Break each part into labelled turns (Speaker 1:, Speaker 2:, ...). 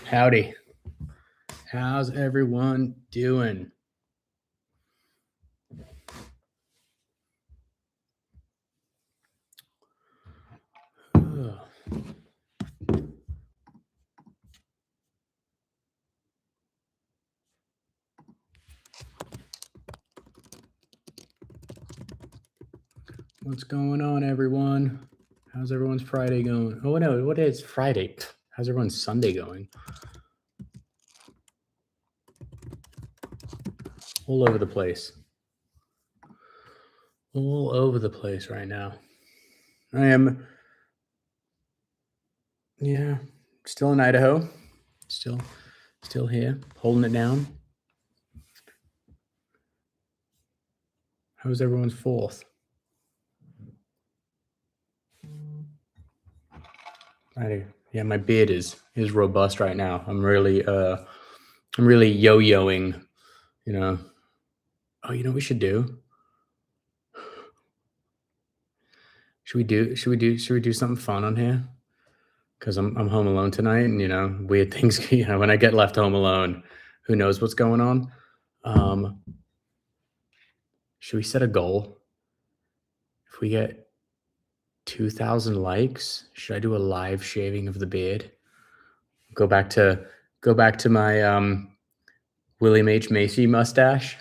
Speaker 1: Howdy. How's everyone doing? What's going on, everyone? How's everyone's Friday going? Oh, no, what is Friday? How's everyone's Sunday going? All over the place. All over the place right now. I am, still in Idaho. Still here, holding it down. How's everyone's 4th? Yeah, my beard is robust right now. I'm really yo-yoing, you know. Oh, you know what we should do? Should we do something fun on here? Because I'm home alone tonight, and weird things. When I get left home alone, who knows what's going on? Should we set a goal? If we get 2,000 likes, should I do a live shaving of the beard? Go back to my William H. Macy mustache.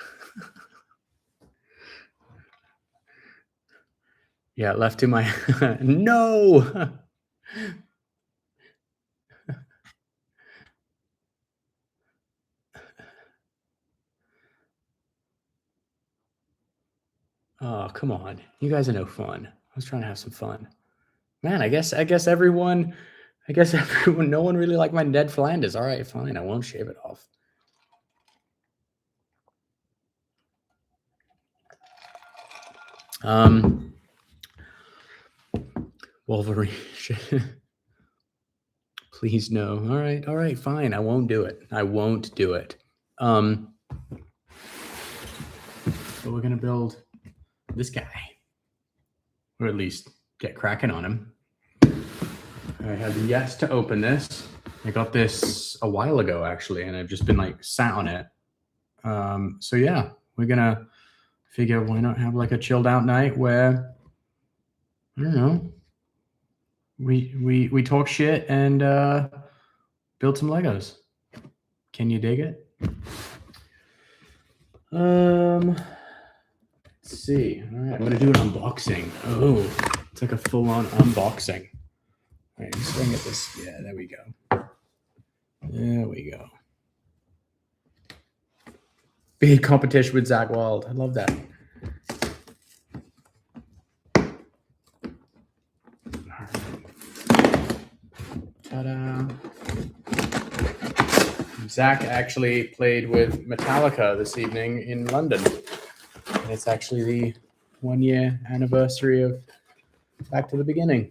Speaker 1: Yeah, left to my no. Oh, come on. You guys are no fun. I was trying to have some fun. Man, I guess everyone, no one really liked my Ned Flanders. All right, fine. I won't shave it off. Wolverine. Please no. All right, fine. I won't do it. But we're gonna build this guy, or at least get cracking on him. I have yet to open this. I got this a while ago, actually, and I've just been sat on it. So yeah, we're gonna figure why not have a chilled out night where, I don't know, we talk shit and build some Legos. Can you dig it? Let's see. All right, I'm gonna do an unboxing. Oh, it's like a full-on unboxing. All right, just gonna get this. Yeah, there we go. There we go. Big competition with Zach Wild. I love that. Ta-da. Zach actually played with Metallica this evening in London. And it's actually the 1-year anniversary of Back to the Beginning.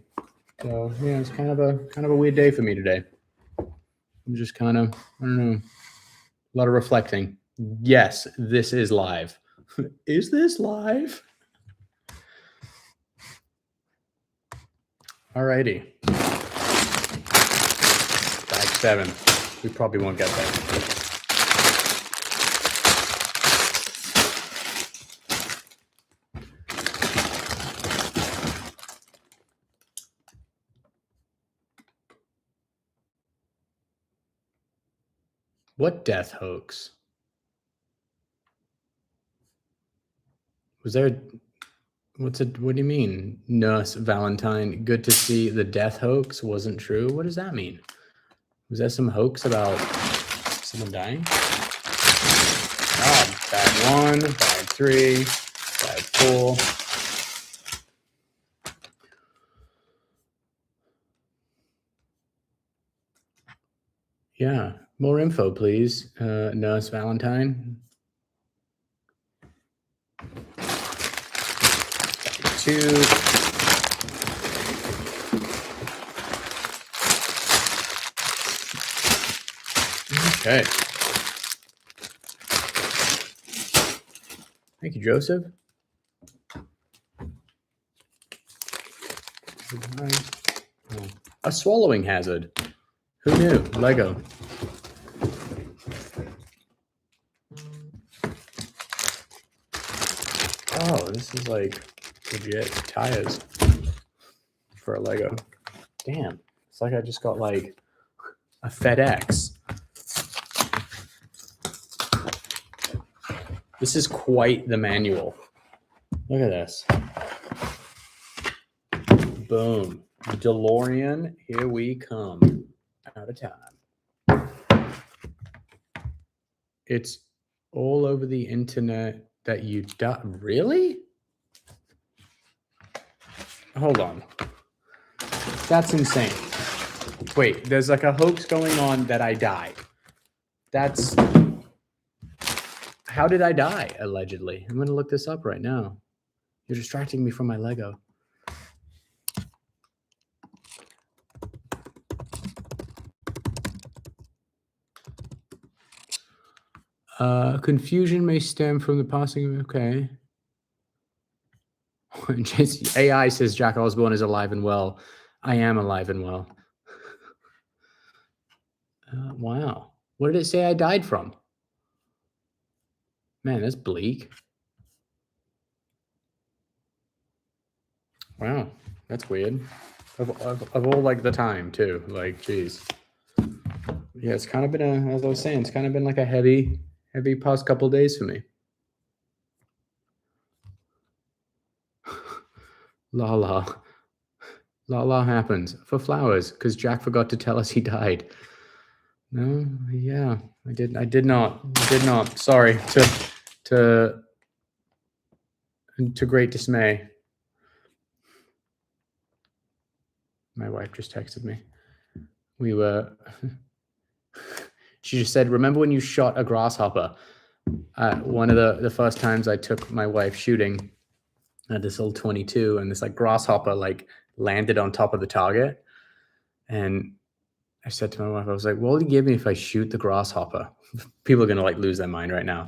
Speaker 1: So yeah, it's kind of a weird day for me today. I'm just kind of, I don't know, a lot of reflecting. Yes, this is live. Is this live? Alrighty. Bag 7. We probably won't get that. What death hoax? Was there? What do you mean? Nurse Valentine, good to see the death hoax wasn't true. What does that mean? Was there some hoax about someone dying? Oh, bag 1, bag 3, bag 4. Yeah, more info, please, Nurse Valentine. 2. Okay. Thank you, Joseph. A swallowing hazard. Who knew? Lego. Oh, this is like legit tires for a Lego. Damn. It's like I just got like a FedEx. This is quite the manual. Look at this. Boom. DeLorean, here we come. Out of time. It's all over the internet that you die. Really? Hold on. That's insane. Wait, there's like a hoax going on that I died. That's... How did I die, allegedly? I'm going to look this up right now. You're distracting me from my Lego. Confusion may stem from the passing of... Okay. AI says Jack Osborne is alive and well. I am alive and well. Wow. What did it say I died from? Man, that's bleak. Wow, that's weird. Of all like the time too. Like, geez. Yeah, it's kind of been as I was saying, it's kind of been like a heavy past couple of days for me. La la happens for flowers because Jack forgot to tell us he died. No, yeah, I did not. Sorry, to great dismay. My wife just texted me. She just said, remember when you shot a grasshopper? One of the first times I took my wife shooting at this old 22, and this like grasshopper like landed on top of the target. And I said to my wife, I was like, what will you give me if I shoot the grasshopper? People are going to like lose their mind right now.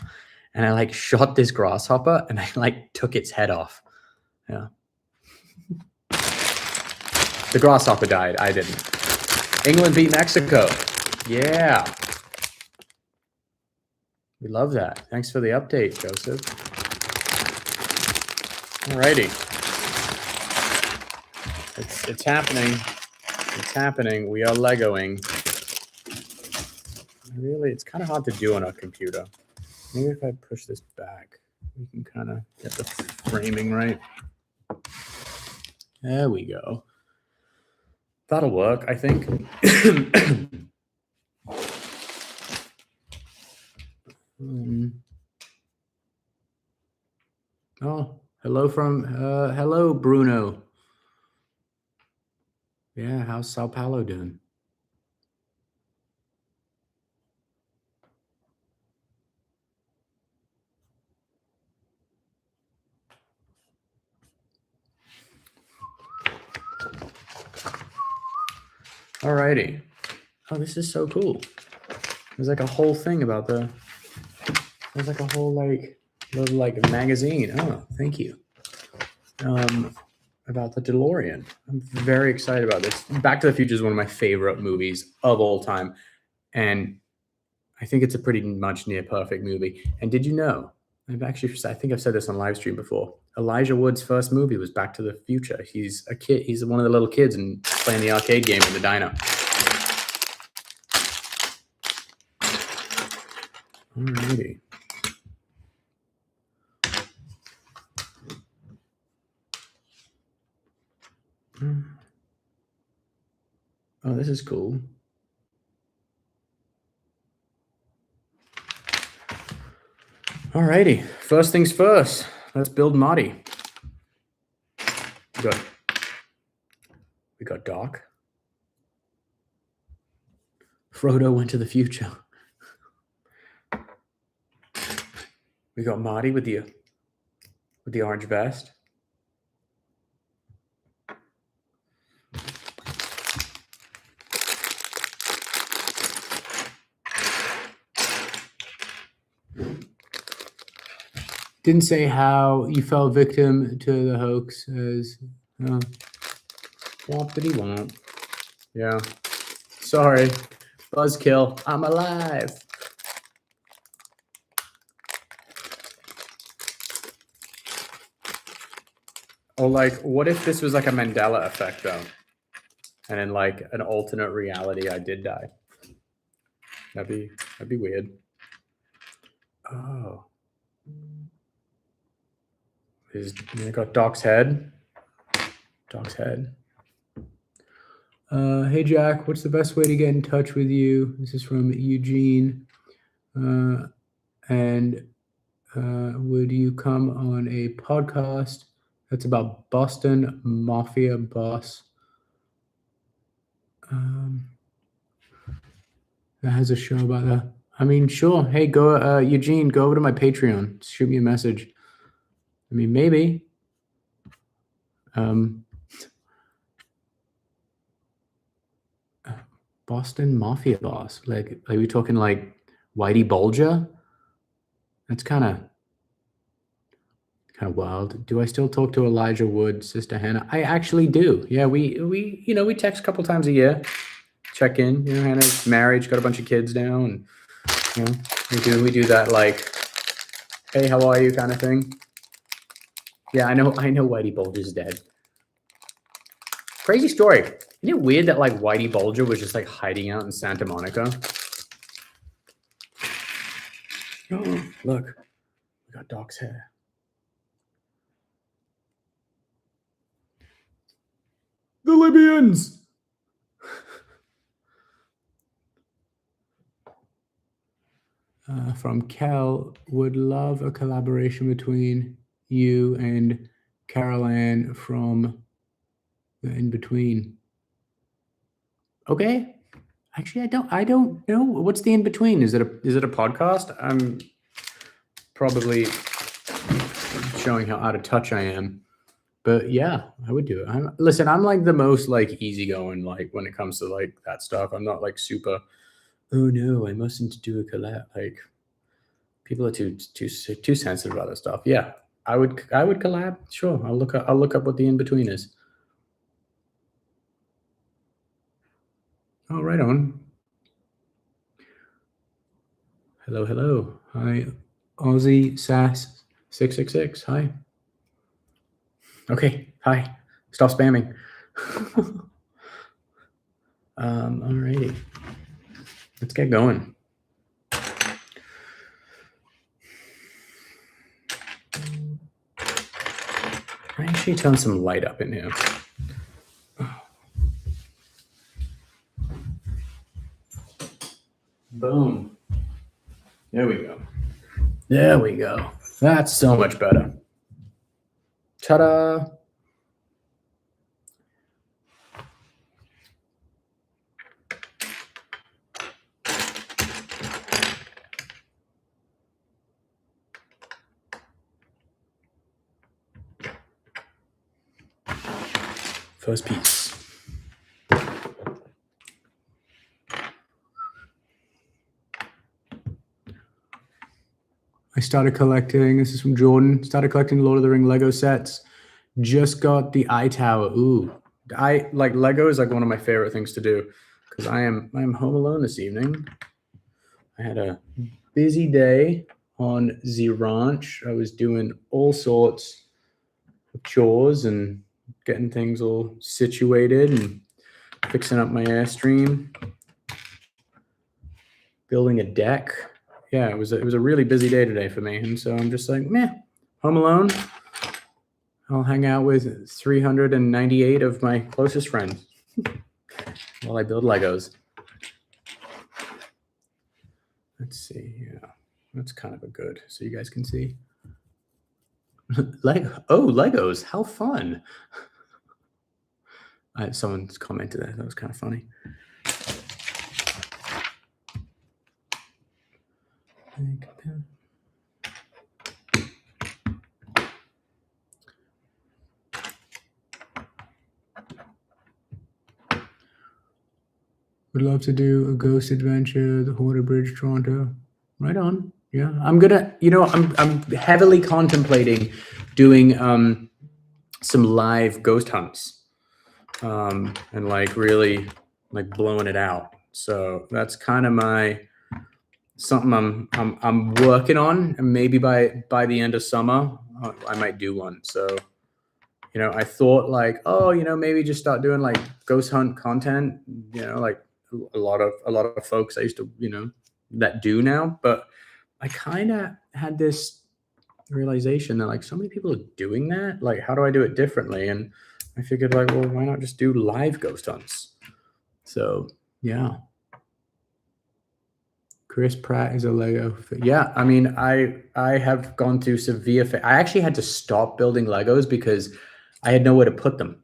Speaker 1: And I like shot this grasshopper and I like took its head off. Yeah. The grasshopper died. I didn't. England beat Mexico. Yeah. We love that. Thanks for the update, Joseph. Alrighty. It's happening. It's happening. We are Legoing. Really, it's kind of hard to do on a computer. Maybe if I push this back, we can kind of get the framing right. There we go. That'll work, I think. Oh, hello, Bruno. Yeah, how's Sao Paulo doing? Alrighty. Oh, this is so cool. There's like a whole thing about there's like a whole little magazine. Oh, thank you. About the DeLorean. I'm very excited about this. Back to the Future is one of my favorite movies of all time. And I think it's a pretty much near perfect movie. And did you know, I think I've said this on live stream before, Elijah Wood's first movie was Back to the Future. He's a kid. He's one of the little kids and playing the arcade game in the diner. Alrighty. Oh, this is cool. Alrighty. First things first. Let's build Marty. We got Doc. Frodo went to the future. We got Marty with the orange vest. Didn't say how you fell victim to the hoax as womp diddy womp. Yeah. Sorry. Buzzkill. I'm alive. Or like, what if this was like a Mandela effect though? And in like an alternate reality, I did die. That'd be weird. Oh. I got Doc's head. Doc's head. Hey Jack, what's the best way to get in touch with you? This is from Eugene. And would you come on a podcast that's about Boston Mafia boss? That has a show about that. I mean, sure. Hey, go, Eugene, go over to my Patreon. Shoot me a message. I mean, maybe. Boston Mafia boss. Like, are we talking like Whitey Bulger? That's kind of wild. Do I still talk to Elijah Wood, Sister Hannah? I actually do. Yeah, we text a couple times a year, check in. You know, Hannah's married, she's got a bunch of kids now, and you know, we do that like, hey, how are you kind of thing. Yeah, I know Whitey Bulger's dead. Crazy story. Isn't it weird that like Whitey Bulger was just like hiding out in Santa Monica? Oh, look, we got Doc's hair. The Libyans. From Cal, would love a collaboration between you and Carol Ann from The In Between. Okay. Actually, I don't know. What's The In Between? Is it a podcast? I'm probably showing how out of touch I am. But yeah, I would do it. Listen, I'm like the most like easygoing like when it comes to like that stuff. I'm not like super, oh no, I mustn't do a collab. Like people are too sensitive about that stuff. Yeah, I would collab. Sure, I'll look up what The In Between is. Oh, right on. Hello. Hi, Aussie Sass 666. Hi. Okay. Hi. Stop spamming. Alrighty. Let's get going. I actually turn some light up in here. Boom. There we go. That's so much better. Ta-da. First piece. I started collecting, this is from Jordan, started collecting Lord of the Ring Lego sets. Just got the Eye Tower. Ooh. I like Lego is like one of my favorite things to do because I am home alone this evening. I had a busy day on the ranch. I was doing all sorts of chores and getting things all situated and fixing up my Airstream, building a deck. Yeah, it was a really busy day today for me, and so I'm just like, meh, home alone. I'll hang out with 398 of my closest friends while I build Legos. Let's see. Yeah, that's kind of a good, so you guys can see. Legos, how fun. Someone's commented that was kind of funny. Would love to do a ghost adventure, the Haunted Bridge, Toronto. Right on. Yeah, I'm gonna. I'm heavily contemplating doing some live ghost hunts, and like really like blowing it out. So that's kind of something I'm working on, and maybe by the end of summer I might do one. So I thought like, oh, maybe just start doing like ghost hunt content, like a lot of folks I used to, that do now. But I kind of had this realization that like so many people are doing that. Like, how do I do it differently? And I figured like, well, why not just do live ghost hunts? So yeah. Chris Pratt is a Lego. Yeah, I mean, I have gone through severe. I actually had to stop building Legos because I had nowhere to put them.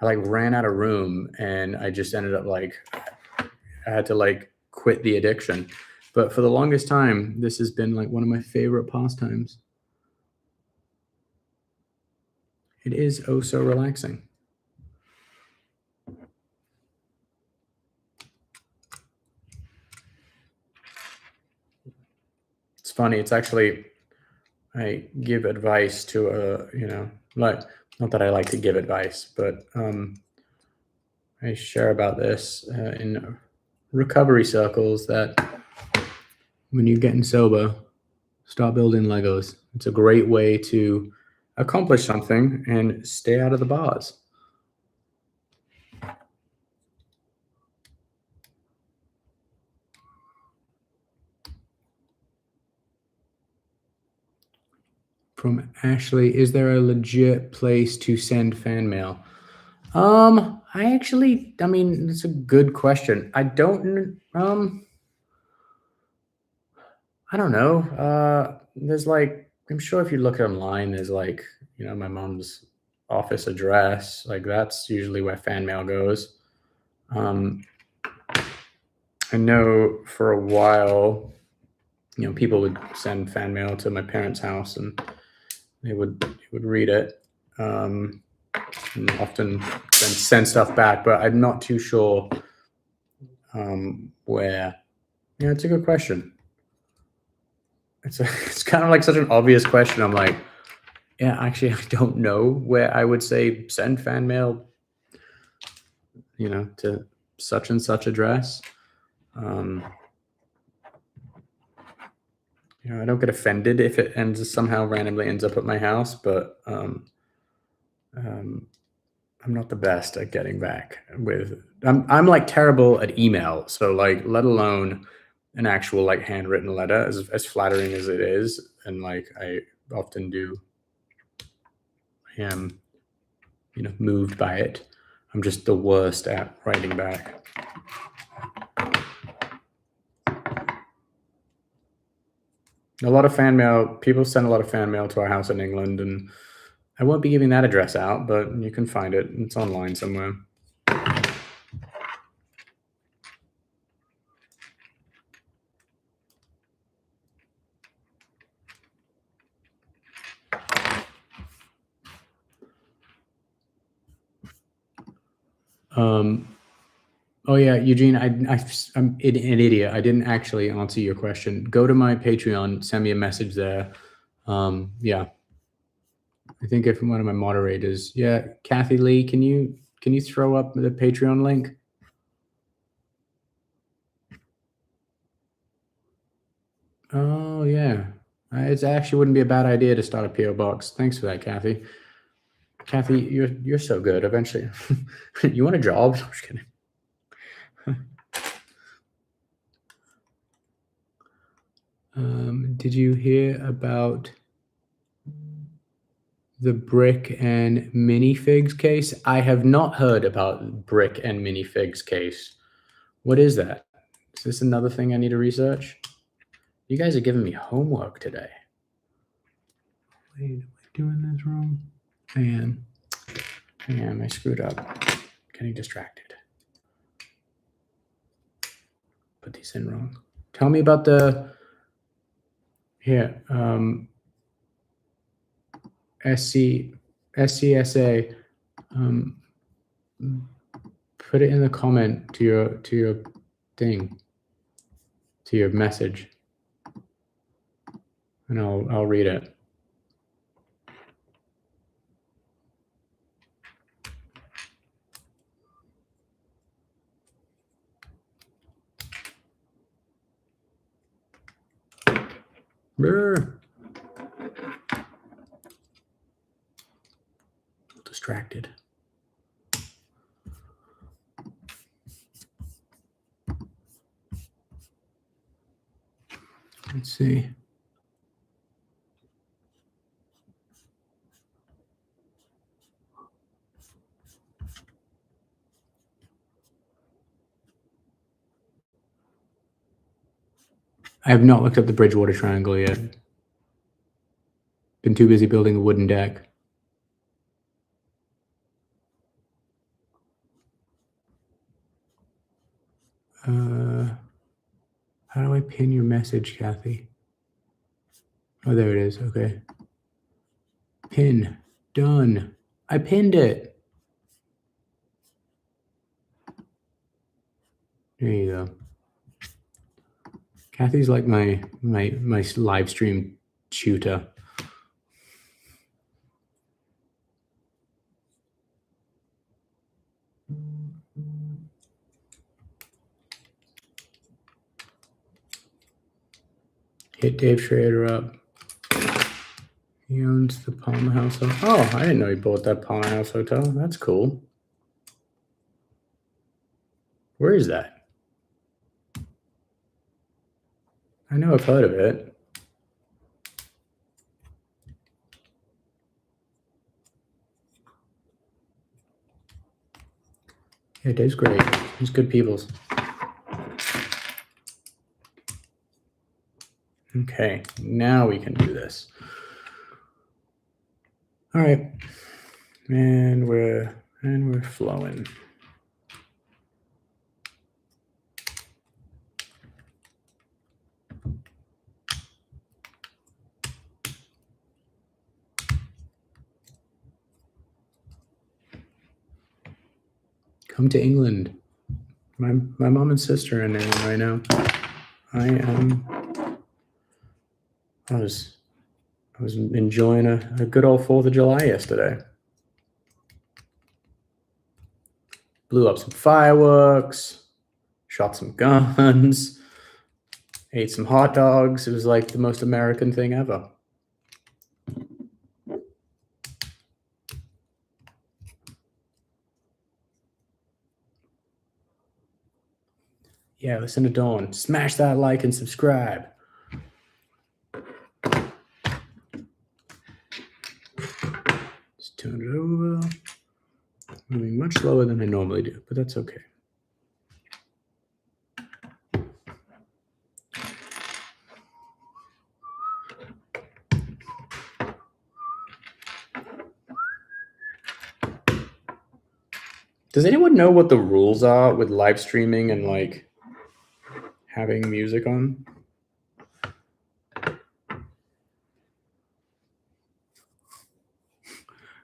Speaker 1: I like ran out of room, and I just ended up like I had to like quit the addiction. But for the longest time, this has been like one of my favorite pastimes. It is oh so relaxing. It's funny. It's actually I give advice to like, not that I like to give advice, but I share about this in recovery circles that when you're getting sober, start building Legos. It's a great way to accomplish something and stay out of the bars. From Ashley, is there a legit place to send fan mail? I mean, it's a good question. I don't know. There's like, I'm sure if you look online, there's like, my mom's office address. Like that's usually where fan mail goes. I know for a while, people would send fan mail to my parents' house, and they would read it, and often send stuff back. But I'm not too sure where. Yeah, it's a good question. It's kind of like such an obvious question. I'm like, yeah, actually, I don't know where I would say send fan mail, to such and such address. I don't get offended if it somehow randomly ends up at my house, but I'm not the best at getting back with. I'm like terrible at email, so like let alone an actual like handwritten letter, as flattering as it is, and like I often do. I am, moved by it. I'm just the worst at writing back. A lot of fan mail. People send a lot of fan mail to our house in England, and I won't be giving that address out, but you can find it. It's online somewhere. Oh yeah, Eugene, I'm an idiot. I didn't actually answer your question. Go to my Patreon, send me a message there. Yeah, I think if one of my moderators, yeah, Kathy Lee, can you throw up the Patreon link? Oh yeah, it actually wouldn't be a bad idea to start a PO box. Thanks for that, Kathy. Kathy, you're so good. Eventually, you want a job? I'm just kidding. Did you hear about the Brick and Minifigs case? I have not heard about Brick and Minifigs case. What is that? Is this another thing I need to research? You guys are giving me homework today. Wait, am I doing this wrong? I am. I screwed up. Getting distracted. Put these in wrong. Tell me about the here. SCSA. Put it in the comment to your thing, to your message, and I'll read it. Brr. Distracted. Let's see. I have not looked up the Bridgewater Triangle yet. Been too busy building a wooden deck. How do I pin your message, Kathy? Oh, there it is. Okay. Pin. Done. I pinned it. There you go. Kathy's like my live stream tutor. Hit Dave Schrader up. He owns the Palmer House Hotel. Oh, I didn't know he bought that Palmer House Hotel. That's cool. Where is that? I know I've heard of it. Yeah, Dave's great. He's good peoples. Okay, now we can do this. All right, and we're flowing. Come to England. My mom and sister are in England right now. I was enjoying a good old 4th of July yesterday. Blew up some fireworks, shot some guns, ate some hot dogs. It was like the most American thing ever. Yeah, listen to Dawn. Smash that like and subscribe. Let's turn it over. Moving much slower than I normally do, but that's okay. Does anyone know what the rules are with live streaming and like having music on?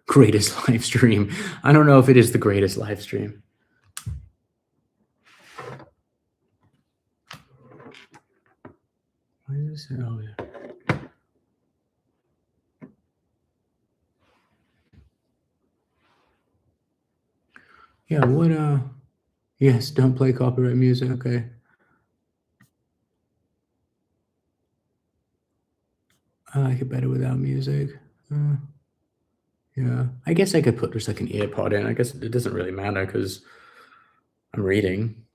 Speaker 1: Greatest live stream. I don't know if it is the greatest live stream. Why is this? Oh, yeah. Yeah, what, yes, don't play copyright music, okay. I like it better without music. Yeah, I guess I could put just like an earpod in. I guess it doesn't really matter because I'm reading.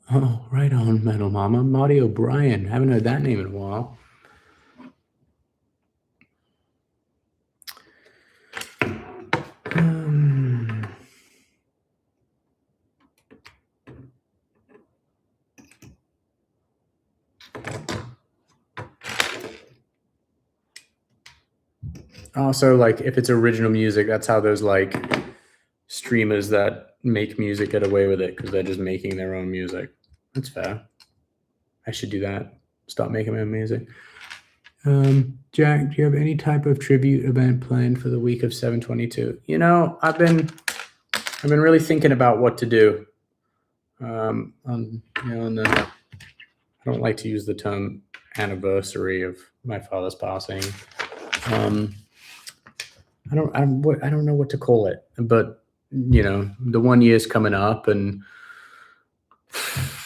Speaker 1: Oh, right on, Metal Mama. Marty O'Brien. Haven't heard that name in a while. Also, like if it's original music, that's how those like streamers that make music get away with it because they're just making their own music. That's fair. I should do that. Stop making my own music. Jack, do you have any type of tribute event planned for the week of 7/22? You know, I've been really thinking about what to do. I don't like to use the term anniversary of my father's passing. I don't know what to call it, but the 1 year's coming up, and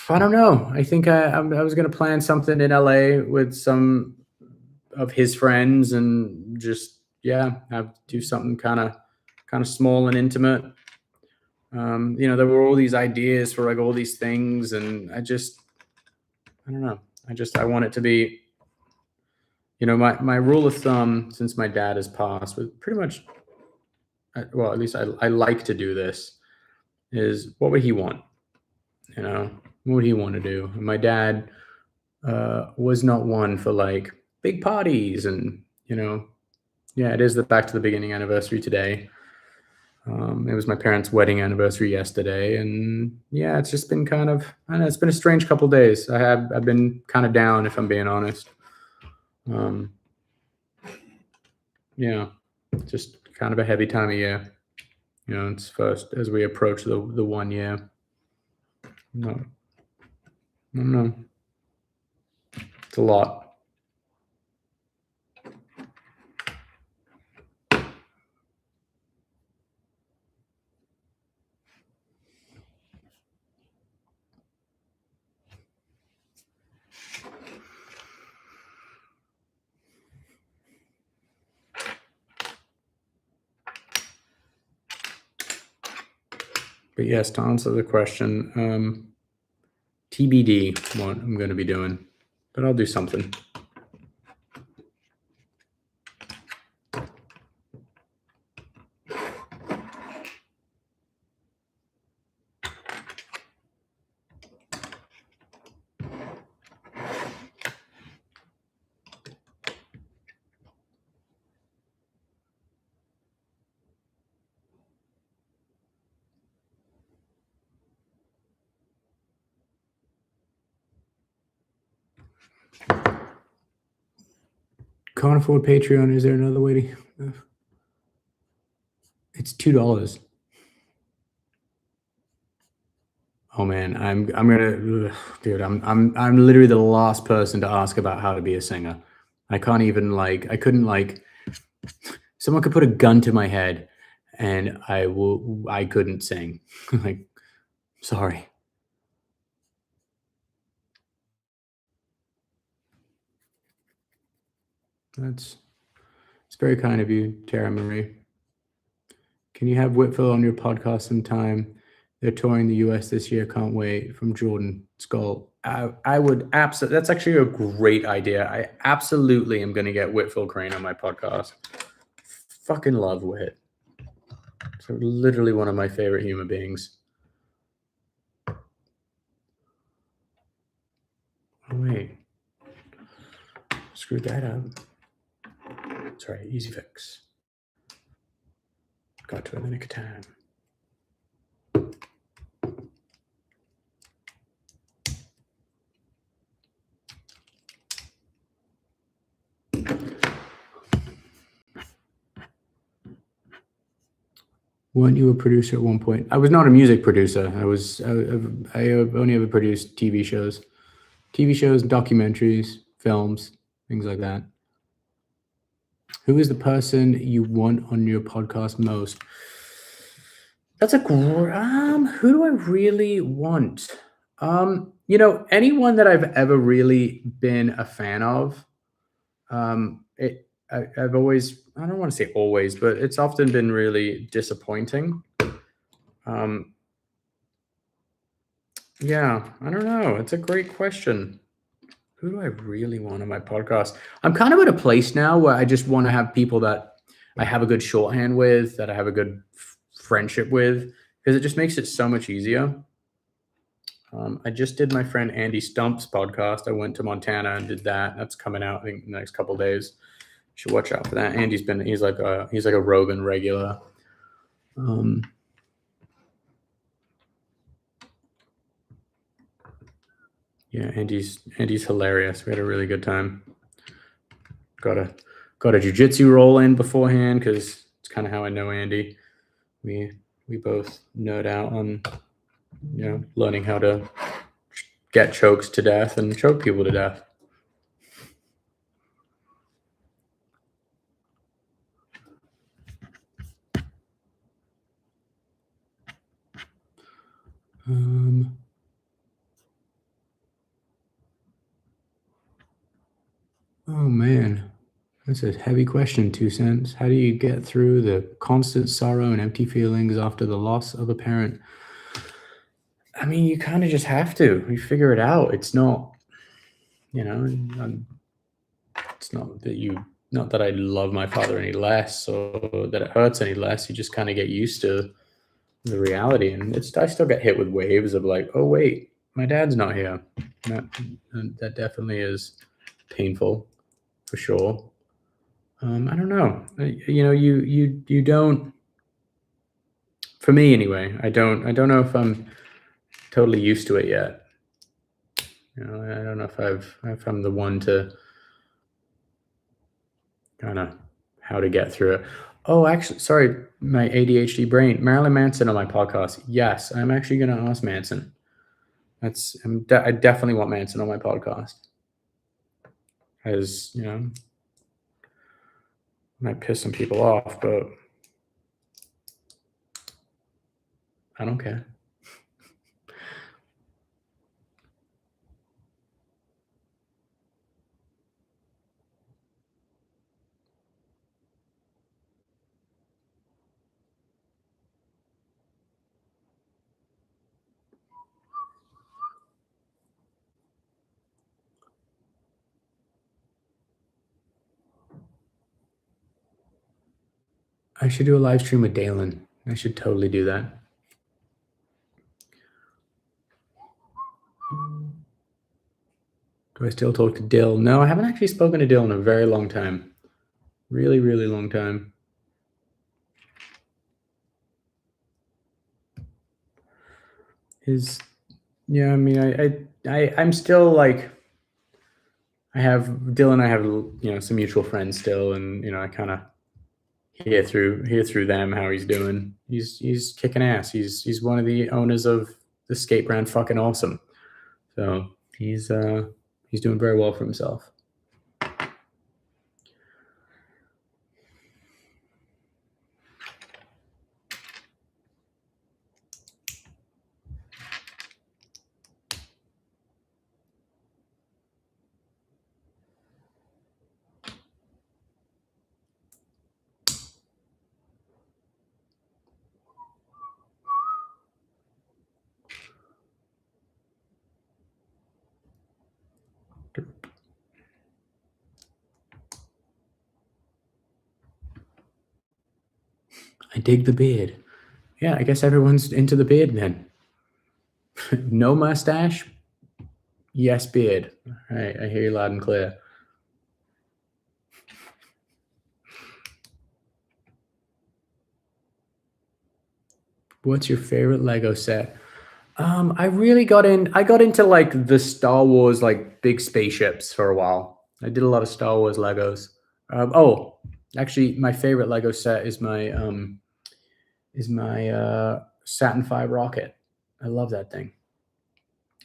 Speaker 1: I don't know. I think I was going to plan something in LA with some of his friends, and just do something kind of small and intimate. There were all these ideas for like all these things, and I don't know. I want it to be, my rule of thumb since my dad has passed was pretty much, well, at least I like to do this, is what would he want? What would he want to do? And my dad was not one for like big parties, and it is the back to the beginning anniversary today. It was my parents' wedding anniversary yesterday, and it's just been I don't know, it's been a strange couple days. I've been kind of down, if I'm being honest. Just kind of a heavy time of year. It's first as we approach the 1 year. No, I don't know. It's a lot. But yes, to answer the question, TBD what I'm going to be doing, but I'll do something. Can't afford Patreon. Is there another way to? It's $2. Oh man, I'm gonna, dude. I'm literally the last person to ask about how to be a singer. I can't even I couldn't someone could put a gun to my head, and I couldn't sing. Sorry. It's very kind of you, Tara Marie. Can you have Whitfield on your podcast sometime? They're touring the US this year. Can't wait. From Jordan Skull. I would absolutely. That's actually a great idea. I absolutely am going to get Whitfield Crane on my podcast. Fucking love Whit. So literally one of my favorite human beings. Oh wait, screwed that up. Sorry, easy fix. Got to it in the nick of time. Weren't you a producer at one point? I was not a music producer. I only ever produced TV shows, documentaries, films, things like that. Who is the person you want on your podcast most? That's a who do I really want? Anyone that I've ever really been a fan of. I've always, I don't want to say always, but it's often been really disappointing. I don't know. It's a great question. Who do I really want on my podcast? I'm kind of at a place now where I just want to have people that I have a good shorthand with, that I have a good friendship with, because it just makes it so much easier. I just did my friend Andy Stump's podcast. I went to Montana and did that. That's coming out, I think, in the next couple of days. Should watch out for that. Andy's he's like a Rogan regular. Andy's hilarious. We had a really good time. Got a jiu-jitsu roll in beforehand, because it's kind of how I know Andy. We both nerd out on learning how to get chokes to death and choke people to death. Oh man, that's a heavy question, 2 cents. How do you get through the constant sorrow and empty feelings after the loss of a parent? I mean, you kind of just have to. You figure it out. It's not, you know, it's not that I love my father any less or that it hurts any less. You just kind of get used to the reality, and I still get hit with waves of like, oh wait, my dad's not here. That definitely is painful for sure. I don't know. You don't. For me anyway, I don't know if I'm totally used to it yet. I don't know if I'm the one to kind of how to get through it. Oh, actually, sorry, my ADHD brain. Marilyn Manson on my podcast. Yes, I'm actually going to ask Manson. I definitely want Manson on my podcast. As might piss some people off, but I don't care. I should do a live stream with Dalen. I should totally do that. Do I still talk to Dill? No, I haven't actually spoken to Dill in a very long time. Really, really long time. Yeah, I mean, I'm still like, I have Dylan and I have some mutual friends still, and I kind of hear through them how he's doing. He's kicking ass. He's one of the owners of the skate brand Fucking Awesome. So he's doing very well for himself. I dig the beard. Yeah, I guess everyone's into the beard then. No mustache, yes beard. All right, I hear you loud and clear. What's your favorite Lego set? I got into like the Star Wars like big spaceships for a while. I did a lot of Star Wars Legos. Actually, my favorite Lego set is my Saturn V rocket. I love that thing.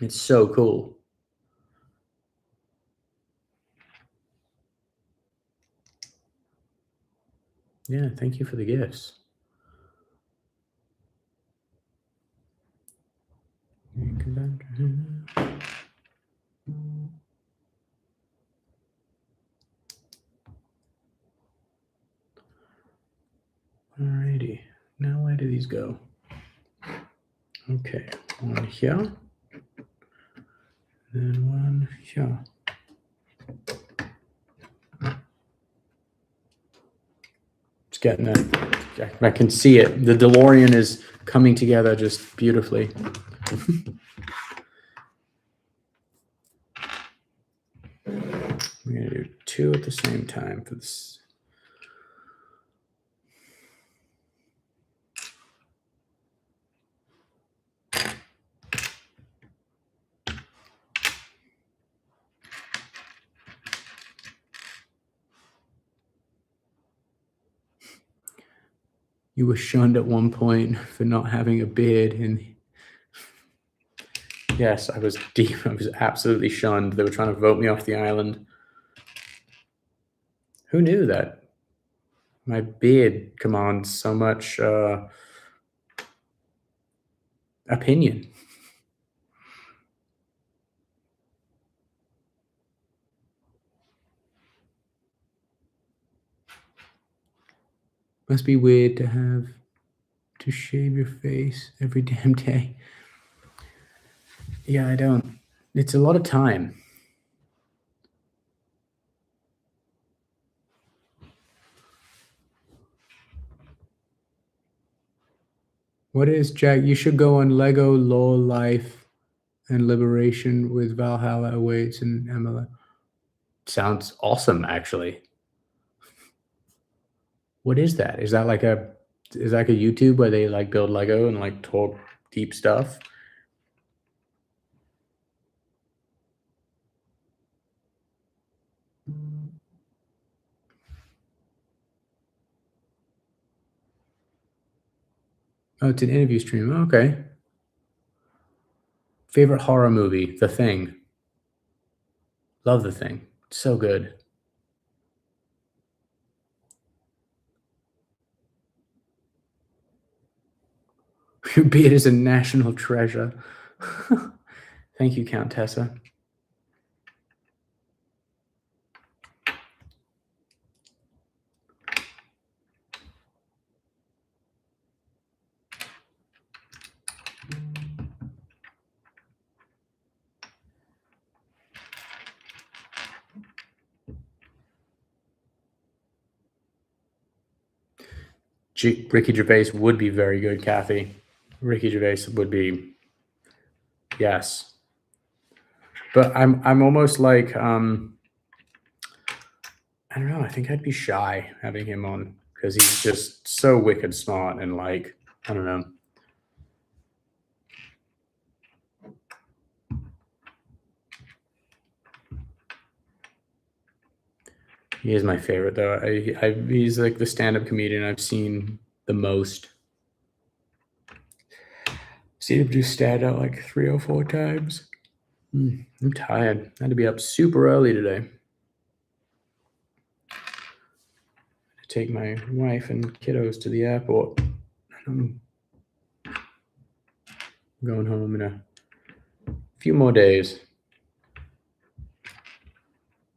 Speaker 1: It's so cool. Yeah, thank you for the gifts. Alrighty. Now where do these go? Okay, one here. Then one here. It's getting there. I can see it. The DeLorean is coming together just beautifully. We're going to do two at the same time for this. You were shunned at one point for not having a beard. And yes, I was deep. I was absolutely shunned. They were trying to vote me off the island. Who knew that my beard commands so much opinion? Must be weird to have to shave your face every damn day. Yeah, I don't. It's a lot of time. What is Jack? You should go on Lego Lore Life and Liberation with Valhalla Awaits and Emma. Sounds awesome, actually. What is that? Is that like a YouTube where they like build Lego and like talk deep stuff? Oh, it's an interview stream. Oh, okay. Favorite horror movie? The Thing. Love The Thing. It's so good. Your beard is a national treasure. Thank you, Countessa. Ricky Gervais would be very good, Kathy. Ricky Gervais would be, yes. But I'm almost like I don't know. I think I'd be shy having him on because he's just so wicked smart and like I don't know. He is my favorite though. He's like the stand-up comedian I've seen the most. Seen him do stand-up like 3 or 4 times. I'm tired. I had to be up super early today. Take my wife and kiddos to the airport. I'm going home in a few more days.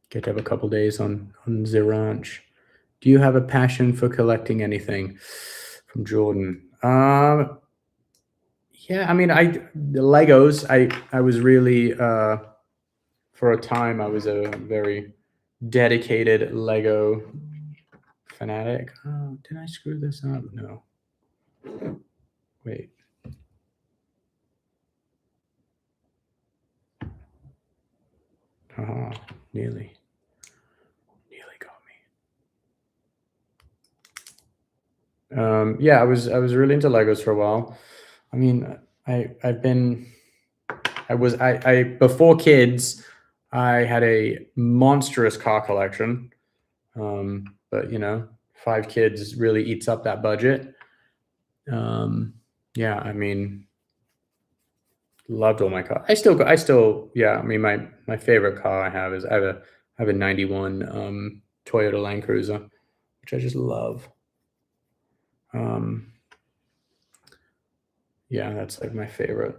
Speaker 1: Get to have a couple days on the ranch. Do you have a passion for collecting anything? From Jordan. Yeah, I mean, the Legos. I was really for a time I was a very dedicated Lego fanatic. Oh, did I screw this up? No. Wait. Haha, nearly got me. Yeah, I was really into Legos for a while. I mean, I before kids, I had a monstrous car collection. But you know, 5 kids really eats up that budget. Yeah, I mean, loved all my cars. I still, yeah. I mean, my favorite car I have is I have a 91 Toyota Land Cruiser, which I just love. Yeah, that's like my favorite.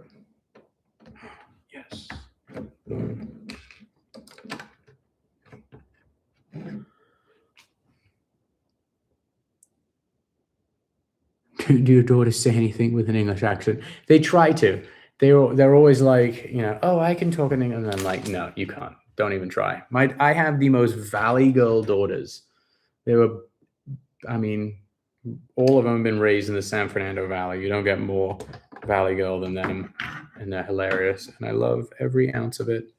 Speaker 1: Yes. Do your daughters say anything with an English accent? They try to. They're always like, you know, oh, I can talk in English. And I'm like, no, you can't. Don't even try. I have the most Valley Girl daughters. They were, I mean, all of them have been raised in the San Fernando Valley. You don't get more Valley Girl than them, and they're hilarious. And I love every ounce of it.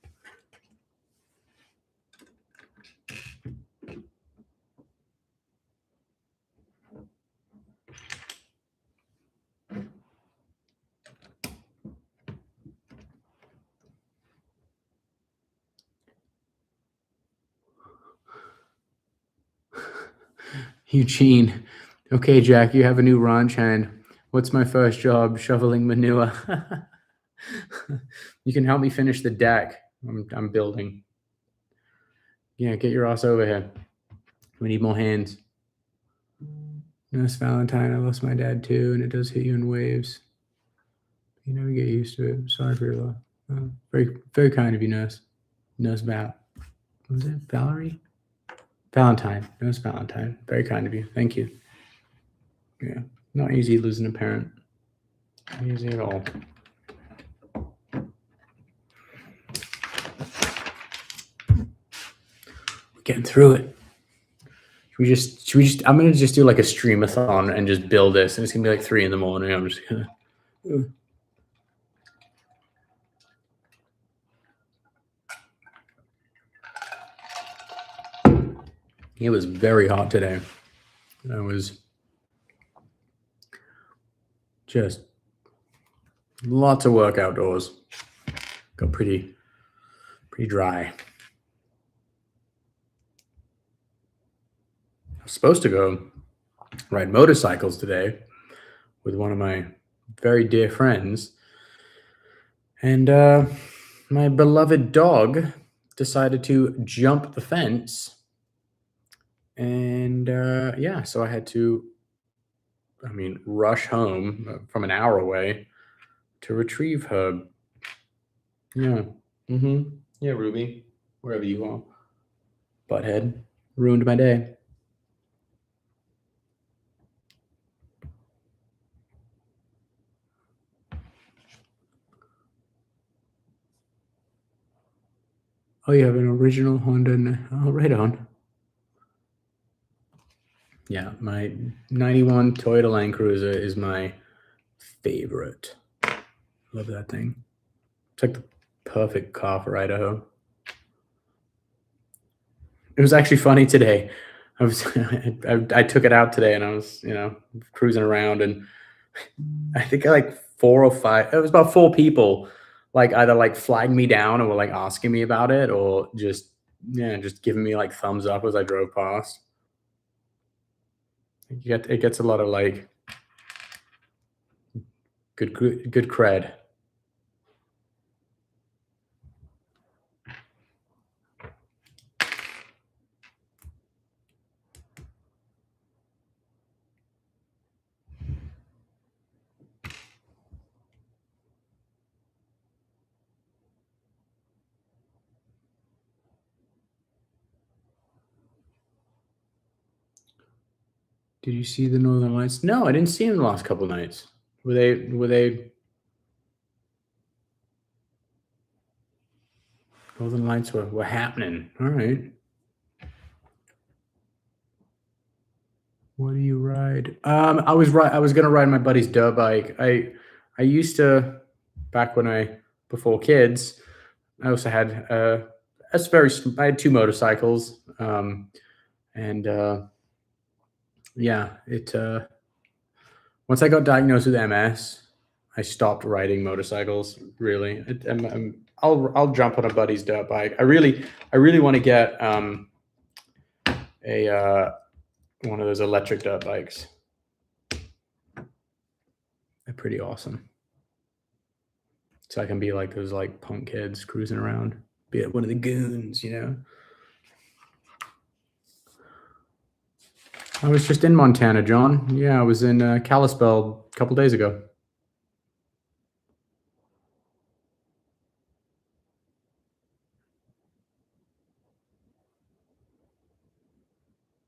Speaker 1: Eugene. Okay, Jack, you have a new ranch hand. What's my first job? Shoveling manure. You can help me finish the deck I'm building. Yeah, get your ass over here. We need more hands. Nurse Valentine, I lost my dad too, and it does hit you in waves. You never get used to it. Sorry for your loss. Very, very kind of you, Nurse. Nurse Val. Was it Valerie? Valentine. Nurse Valentine. Very kind of you. Thank you. Yeah, not easy losing a parent. Not easy at all. We're getting through it. Should we just I'm gonna just do like a streamathon and just build this, and it's gonna be like 3 a.m. I'm just gonna It was very hot today. I was just lots of work outdoors. Got pretty dry. I was supposed to go ride motorcycles today with one of my very dear friends, and my beloved dog decided to jump the fence, and yeah, so I had to, rush home from an hour away to retrieve her. Yeah. Yeah, Ruby, wherever you are. Butthead. Ruined my day. Oh, you have an original Honda. Oh, right on. Yeah, my 91 Toyota Land Cruiser is my favorite. Love that thing. It's like the perfect car for Idaho. It was actually funny today. I took it out today and I was, cruising around, and I think like 4 or 5, it was about 4 people, like either like flagged me down or were like asking me about it, or just giving me like thumbs up as I drove past. It gets a lot of like good cred. Did you see the Northern Lights? No, I didn't see them the last couple nights. Were they Northern Lights were happening? All right. What do you ride? I was gonna ride my buddy's dirt bike. I used to, back when before kids. I also had I had 2 motorcycles. And yeah, it once I got diagnosed with MS, I stopped riding motorcycles. Really, I'll jump on a buddy's dirt bike. I really want to get a one of those electric dirt bikes. They're pretty awesome. So I can be like those like punk kids cruising around, be one of the goons, I was just in Montana, John. Yeah, I was in Kalispell a couple days ago.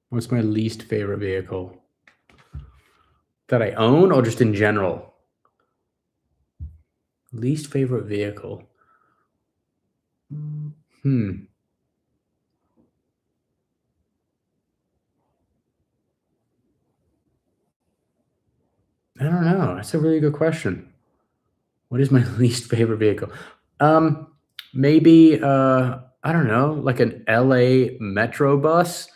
Speaker 1: What's my least favorite vehicle that I own, or just in general? Least favorite vehicle. Hmm. I don't know. That's a really good question. What is my least favorite vehicle? Um, Maybe I don't know, like an LA Metro bus.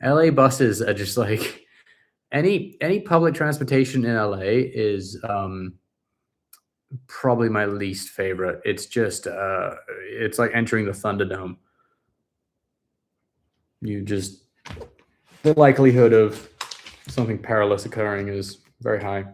Speaker 1: LA buses are just like any public transportation in LA is probably my least favorite. It's just it's like entering the Thunderdome. You just The likelihood of something perilous occurring is very high.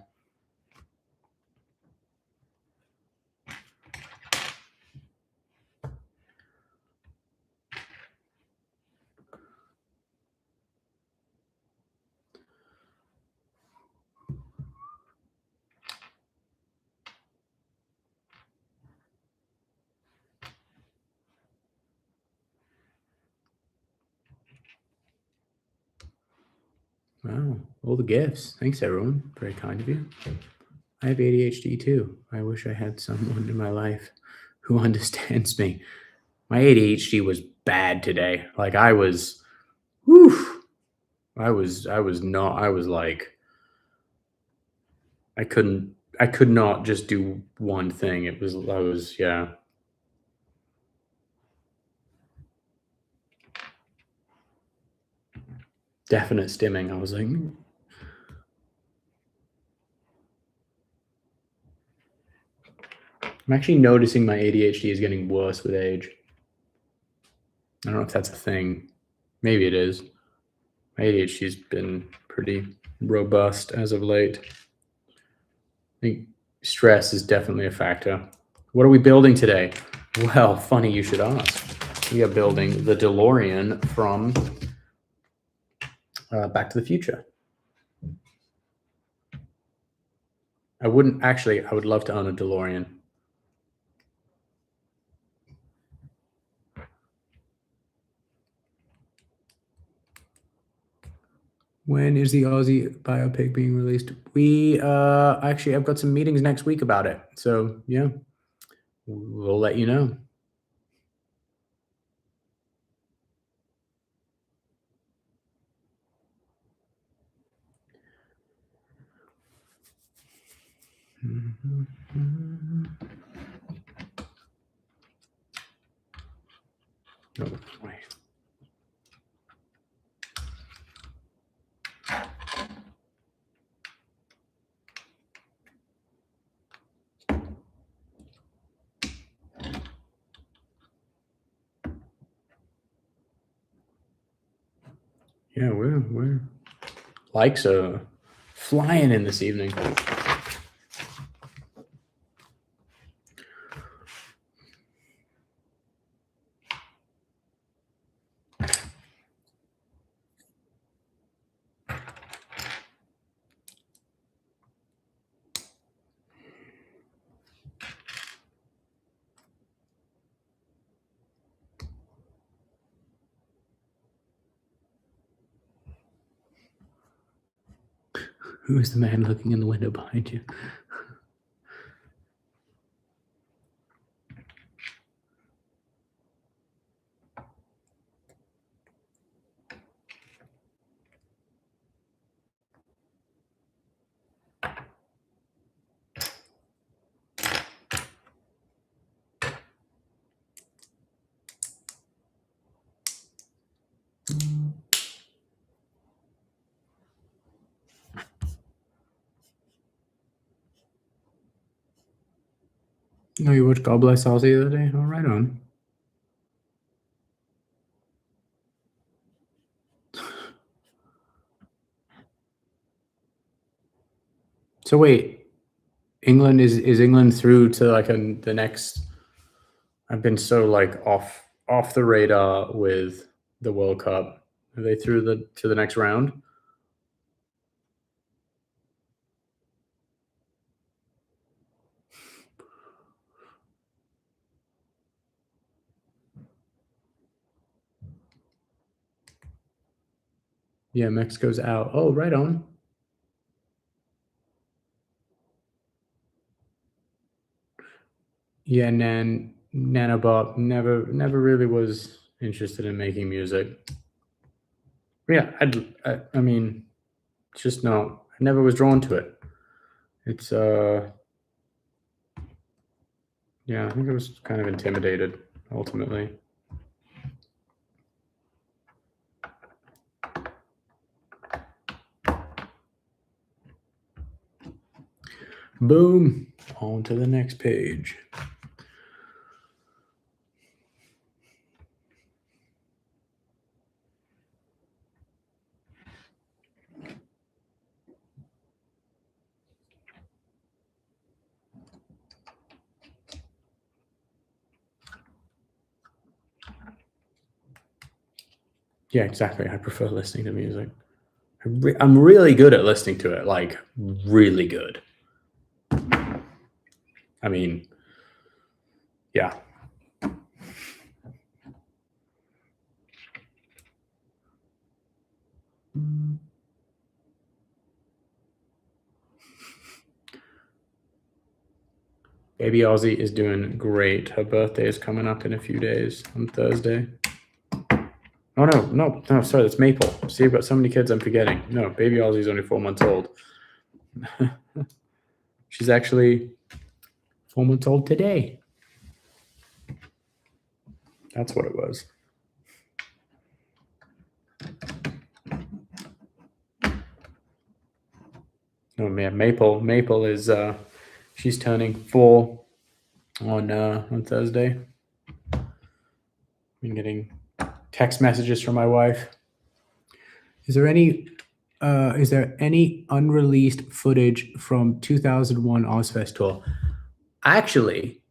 Speaker 1: Wow. all the gifts. Thanks, everyone. Very kind of you. I have ADHD too. I wish I had someone in my life who understands me. My ADHD was bad today. Like I was, whew, I was not, I was like, I could not just do one thing. Yeah. Definite stimming. I was like, I'm actually noticing my ADHD is getting worse with age. I don't know if that's a thing. Maybe it is. My ADHD's been pretty robust as of late. I think stress is definitely a factor. What are we building today? Well, funny you should ask. We are building the DeLorean from Back to the Future. I would love to own a DeLorean. When is the Aussie biopic being released? I've got some meetings next week about it. So yeah, we'll let you know. Oh, wait. Yeah, we're likes are flying in this evening. Who is the man looking in the window behind you? No, you watched God Bless Aussie the other day? Oh, right on. So wait, England is England through to like the next? I've been so like off the radar with the World Cup. Are they through to the next round? Yeah, Mexico's out. Oh, right on. Yeah, Nana Bob never really was interested in making music. Yeah, I mean, it's just no. I never was drawn to it. It's yeah, I think I was kind of intimidated ultimately. Boom, on to the next page. Yeah, exactly. I prefer listening to music. I'm really good at listening to it, like really good. I mean, yeah. Baby Aussie is doing great. Her birthday is coming up in a few days on Thursday. Oh no, sorry, that's Maple. See, I've got so many kids I'm forgetting. No, baby Aussie's only 4 months old. She's actually 4 months old today. That's what it was. Oh man, Maple is she's turning 4 on Thursday. Been getting text messages from my wife. Is there any unreleased footage from 2001 Ozfest tour? Actually,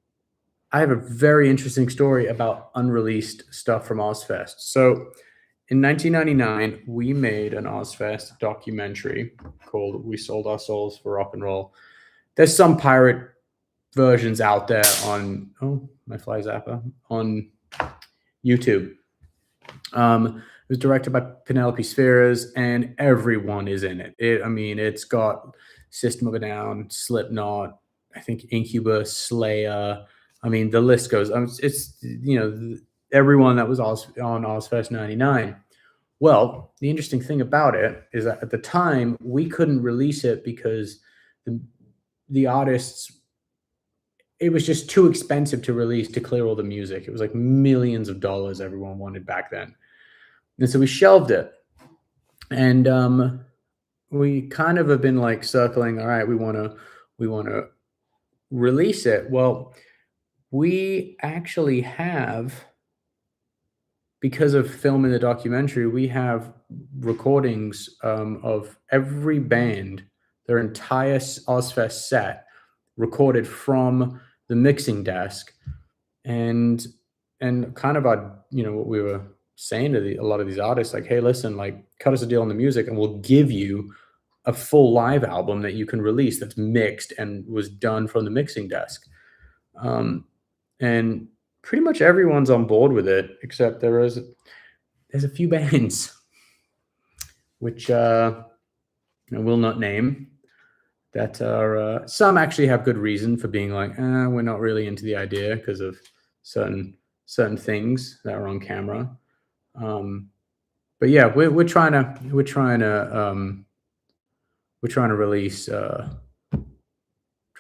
Speaker 1: I have a very interesting story about unreleased stuff from Ozfest. So, in 1999, we made an Ozfest documentary called "We Sold Our Souls for Rock and Roll." There's some pirate versions out there on my fly zapper on YouTube. It was directed by Penelope Spheres, and everyone is in it. It's got System of a Down, Slipknot, I think Incubus, Slayer. I mean, the list goes. It's everyone that was on Ozfest '99. Well, the interesting thing about it is that at the time we couldn't release it because the artists. It was just too expensive to release to clear all the music. It was like millions of dollars everyone wanted back then. And so we shelved it. And we kind of have been like circling, all right, we want to release it. Well, we actually have, because of filming the documentary, we have recordings of every band, their entire Ozfest set recorded from the mixing desk. And kind of what we were saying to a lot of these artists, like, hey, listen, like, cut us a deal on the music and we'll give you a full live album that you can release that's mixed and was done from the mixing desk. And pretty much everyone's on board with it, except there's a few bands which I will not name, that are some actually have good reason for being like, we're not really into the idea because of certain things that are on camera. But yeah, we're trying to release, trying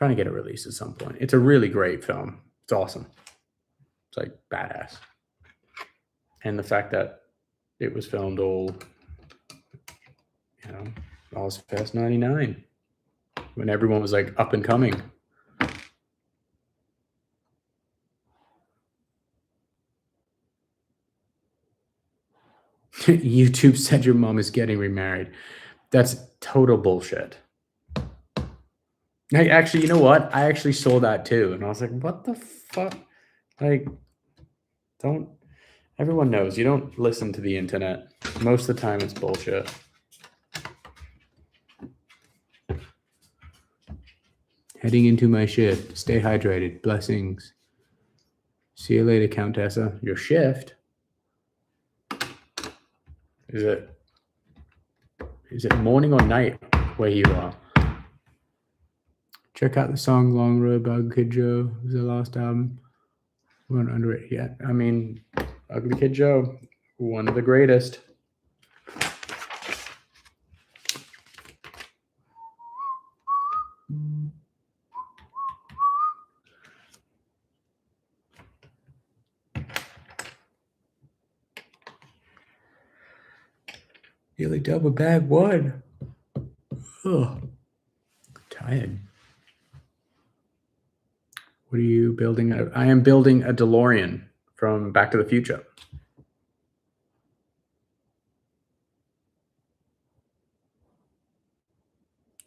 Speaker 1: to get it released at some point. It's a really great film. It's awesome. It's like badass. And the fact that it was filmed all past '99 when everyone was like up and coming. YouTube said your mom is getting remarried. That's total bullshit. Actually, you know what? I actually saw that too, and I was like, what the fuck? Like, everyone knows you don't listen to the internet. Most of the time it's bullshit. Heading into my shift. Stay hydrated. Blessings. See you later, Countessa. Your shift? Is it morning or night where you are? Check out the song Long Road by Ugly Kid Joe. It was the last album. We weren't under it yet. I mean, Ugly Kid Joe, one of the greatest. Nearly double bag one. Oh, tired. What are you building? I am building a DeLorean from Back to the Future.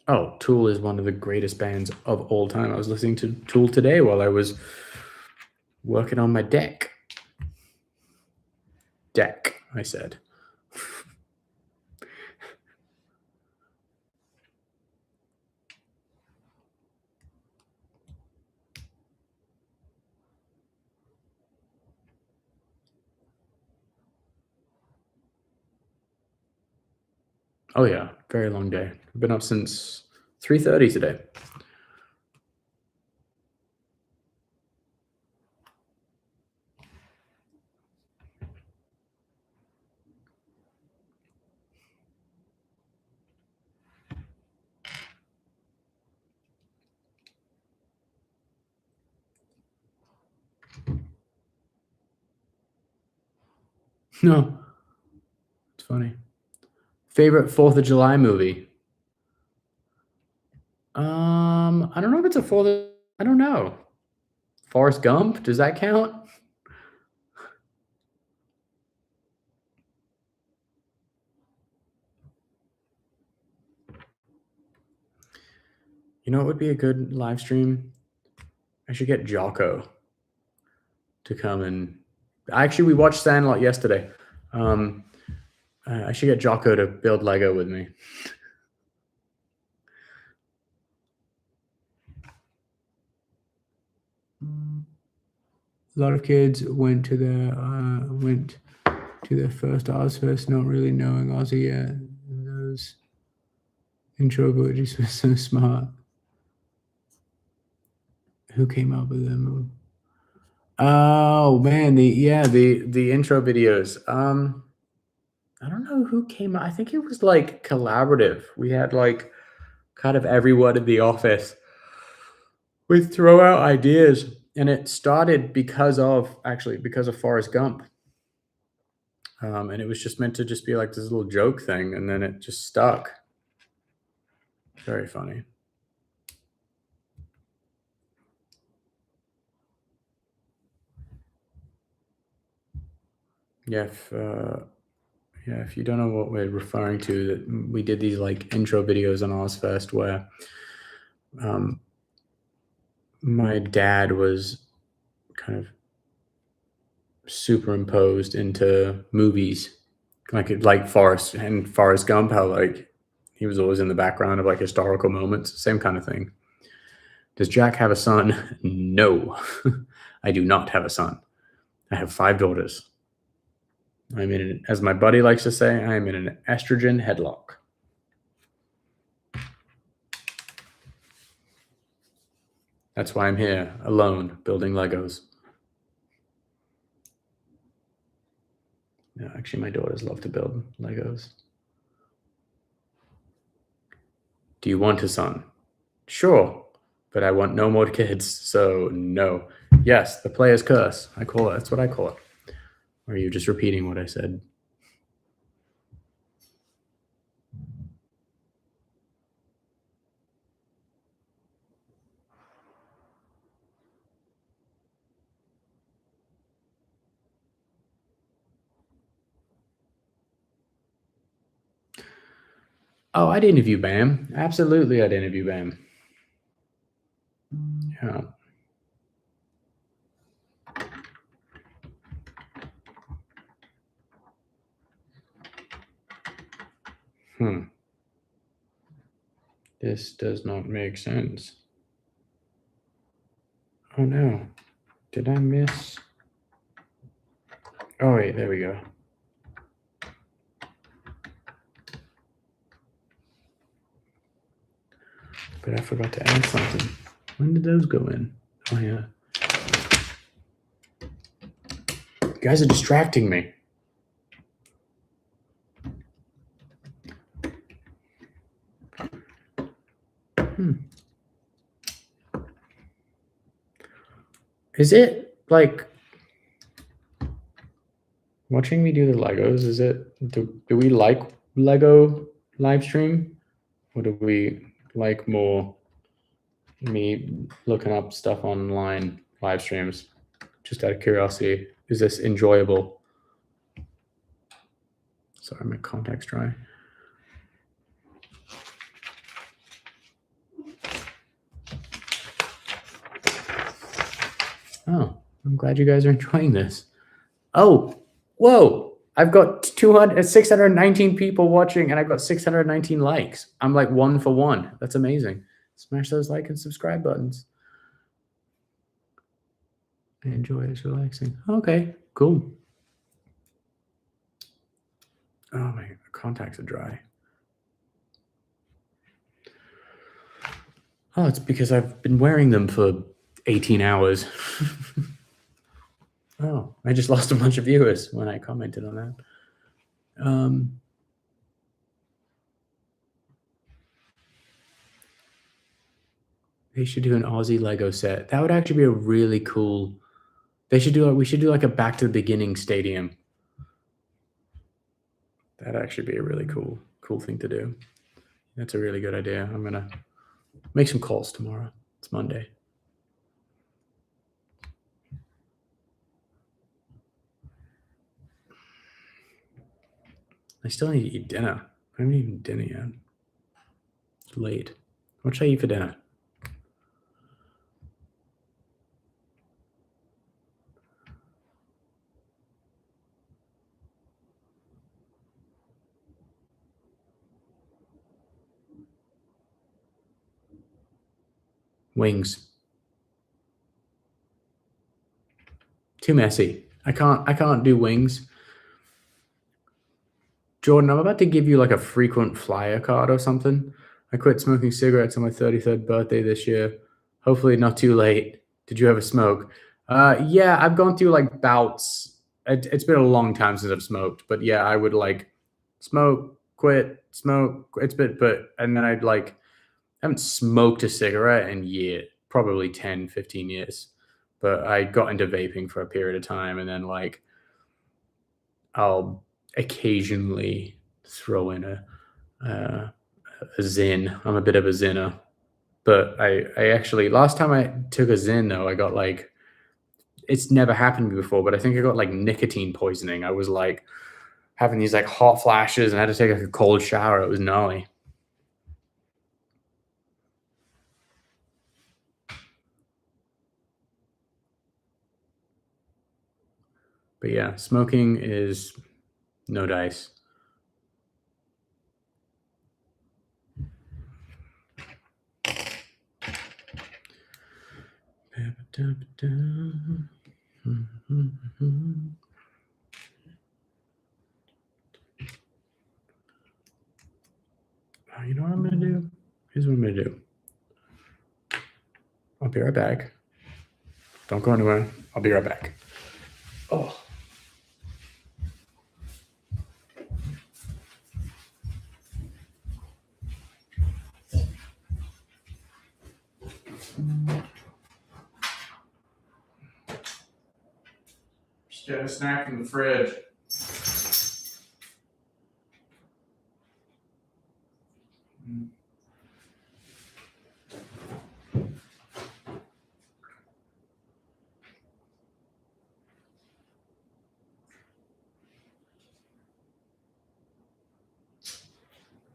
Speaker 1: Oh, Tool is one of the greatest bands of all time. I was listening to Tool today while I was working on my deck. Deck, I said. Oh yeah, very long day. I've been up since 3:30 today. No, it's funny. Favorite 4th of July movie? I don't know if it's a 4th of I don't know. Forrest Gump, does that count? You know what would be a good live stream? I should get Jocko to come and actually, we watched Sandlot yesterday. I should get Jocko to build Lego with me. A lot of kids went to their first Ozfest not really knowing Aussie yet. And those intro emojis were so smart. Who came up with them? Oh man, the intro videos. I don't know who came up. I think it was like collaborative. We had like kind of everyone in the office would throw out ideas, and it started because of Forrest Gump. And it was just meant to just be like this little joke thing, and then it just stuck. Very funny. Yeah, if you don't know what we're referring to, that we did these like intro videos on Ozfest where my dad was kind of superimposed into movies, like Forrest Gump, how like he was always in the background of like historical moments, same kind of thing. Does Jack have a son? No, I do not have a son. I have 5 daughters. I'm in, as my buddy likes to say, I am in an estrogen headlock. That's why I'm here, alone, building Legos. No, actually, my daughters love to build Legos. Do you want a son? Sure, but I want no more kids, so no. Yes, the player's curse. I call it. That's what I call it. Or are you just repeating what I said? Oh, I'd interview Bam. Absolutely, I'd interview Bam. Yeah. This does not make sense. Oh no. Did I miss? Oh wait, there we go. But I forgot to add something. When did those go in? Oh yeah. You guys are distracting me. Is it like watching me do the Legos? Is it do we like Lego live stream, or do we like more me looking up stuff online live streams? Just out of curiosity, is this enjoyable? Sorry, my contact's dry. Oh, I'm glad you guys are enjoying this. Oh, whoa. I've got 619 people watching, and I've got 619 likes. I'm like 1 for 1. That's amazing. Smash those like and subscribe buttons. I enjoy it. It's relaxing. Okay, cool. Oh, my contacts are dry. Oh, it's because I've been wearing them for 18 hours. Oh, I just lost a bunch of viewers when I commented on that. They should do an Aussie Lego set. That would actually be a really cool. We should do like a Back to the Beginning stadium. That'd actually be a really cool thing to do. That's a really good idea. I'm gonna make some calls tomorrow. It's Monday. I still need to eat dinner. I haven't eaten dinner yet. It's late. What should I eat for dinner? Wings. Too messy. I can't do wings. Jordan, I'm about to give you like a frequent flyer card or something. I quit smoking cigarettes on my 33rd birthday this year. Hopefully not too late. Did you ever smoke? Yeah, I've gone through like bouts. It's been a long time since I've smoked, but yeah, I would like smoke, quit, smoke. And then I'd like, I haven't smoked a cigarette in probably 10, 15 years. But I got into vaping for a period of time, and then like I'll occasionally throw in a zin. I'm a bit of a zinner, but I actually last time I took a zin though, I got like it's never happened to me before, but I think I got like nicotine poisoning. I was like having these like hot flashes and I had to take like a cold shower. It was gnarly. But yeah, smoking is no dice. You know what I'm going to do? Here's what I'm going to do. I'll be right back. Don't go anywhere. I'll be right back. Oh. Just get a snack in the fridge.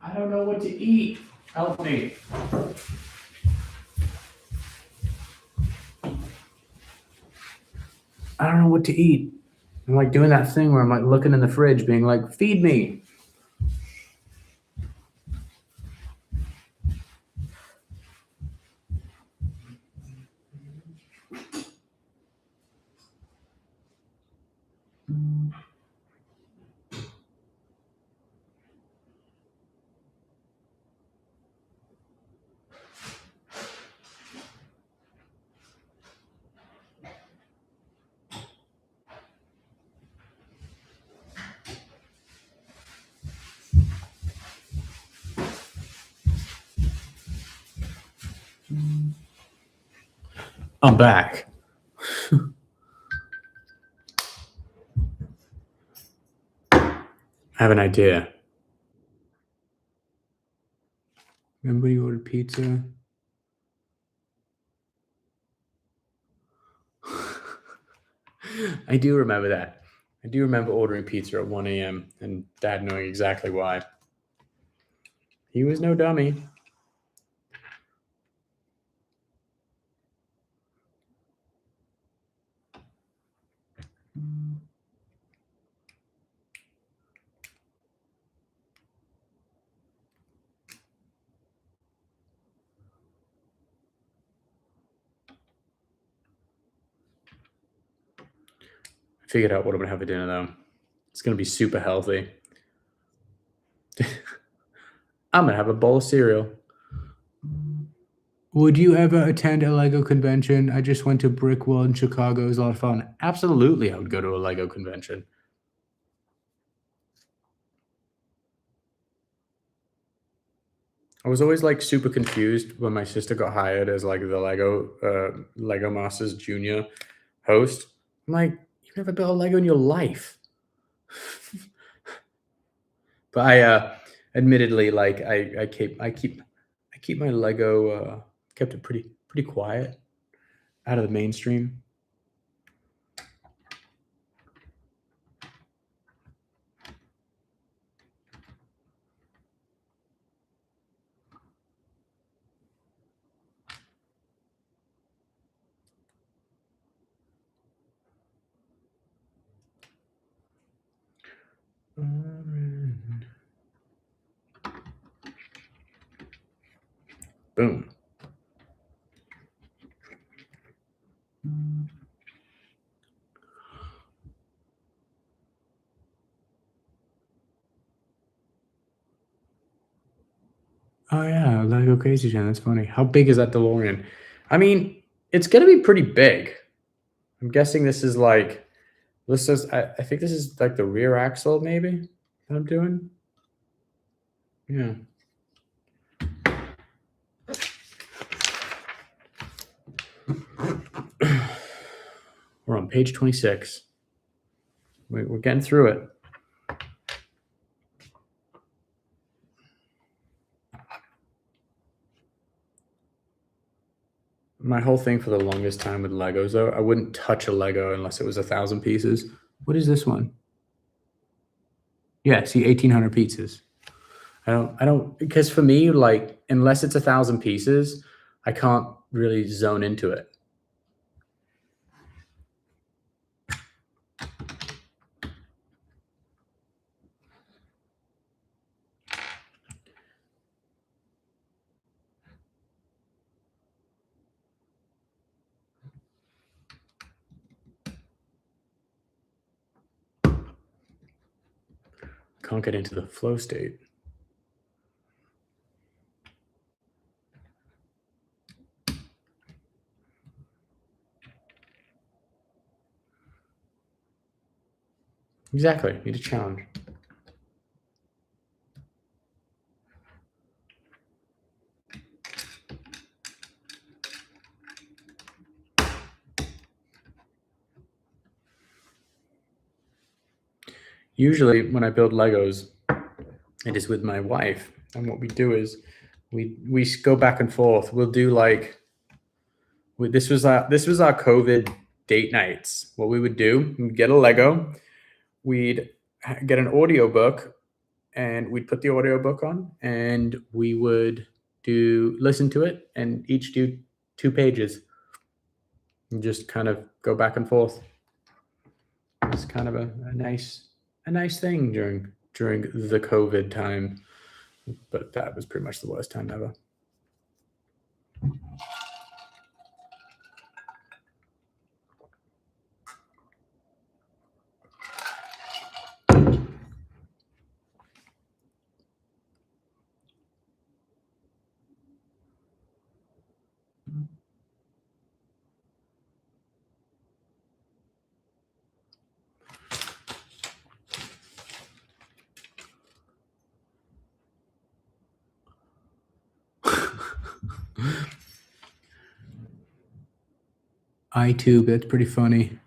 Speaker 1: I don't know what to eat. Help me. I don't know what to eat. I'm like doing that thing where I'm like looking in the fridge, being like, feed me. I'm back. I have an idea. Remember you ordered pizza? I do remember that. I do remember ordering pizza at 1 a.m. and Dad knowing exactly why. He was no dummy. I figured out what I'm going to have for dinner, though. It's going to be super healthy. I'm going to have a bowl of cereal. Would you ever attend a Lego convention? I just went to Brick World in Chicago. It was a lot of fun. Absolutely, I would go to a Lego convention. I was always like super confused when my sister got hired as like the Lego Masters Junior host. I'm like, you've never built a Lego in your life. But I admittedly like I keep my Lego kept it pretty quiet out of the mainstream. Boom. Oh yeah, Lego Crazy Town. That's funny. How big is that DeLorean? I mean, it's gonna be pretty big. I'm guessing this is like this is I think this is like the rear axle maybe that I'm doing. Yeah. We're on page 26. We're getting through it. My whole thing for the longest time with Legos, though, I wouldn't touch a Lego unless it was 1,000 pieces. What is this one? Yeah, see, 1,800 pieces. I don't, because for me, like, unless it's 1,000 pieces, I can't really zone into it. Can't get into the flow state. Exactly. Need a challenge. Usually, when I build Legos, it is with my wife, and what we do is we go back and forth. We'll do like this was our COVID date nights. What we would do, we'd get a Lego, we'd get an audiobook, and we'd put the audiobook on, and we would listen to it, and each do 2 pages, and just kind of go back and forth. It's kind of a nice thing during the COVID time, but that was pretty much the worst time ever. iTube, that's pretty funny.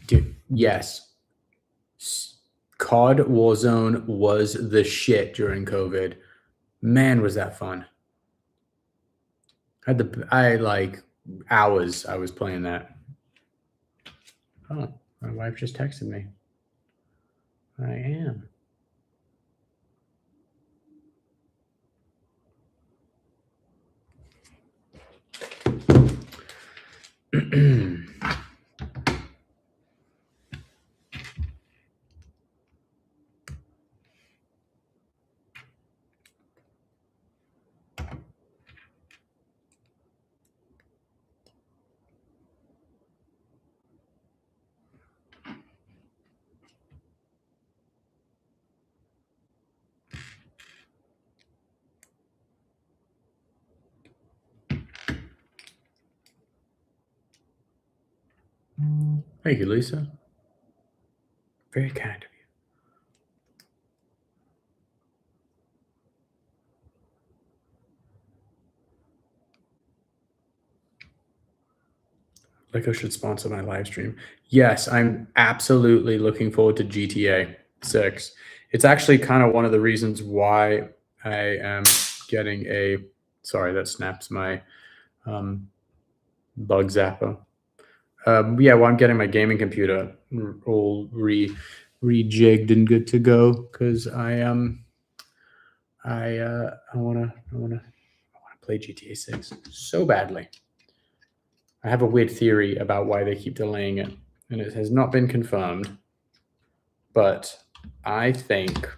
Speaker 1: Dude, yes. COD Warzone was the shit during COVID. Man, was that fun. I like hours I was playing that. Oh, my wife just texted me. I am. Thank you, Lisa. Very kind of you. Lego should sponsor my live stream. Yes, I'm absolutely looking forward to GTA 6. It's actually kind of one of the reasons why I am getting a. Sorry, that snaps my bug zapper. Yeah, well, I'm getting my gaming computer all rejigged and good to go because I wanna play GTA 6 so badly. I have a weird theory about why they keep delaying it, and it has not been confirmed. But I think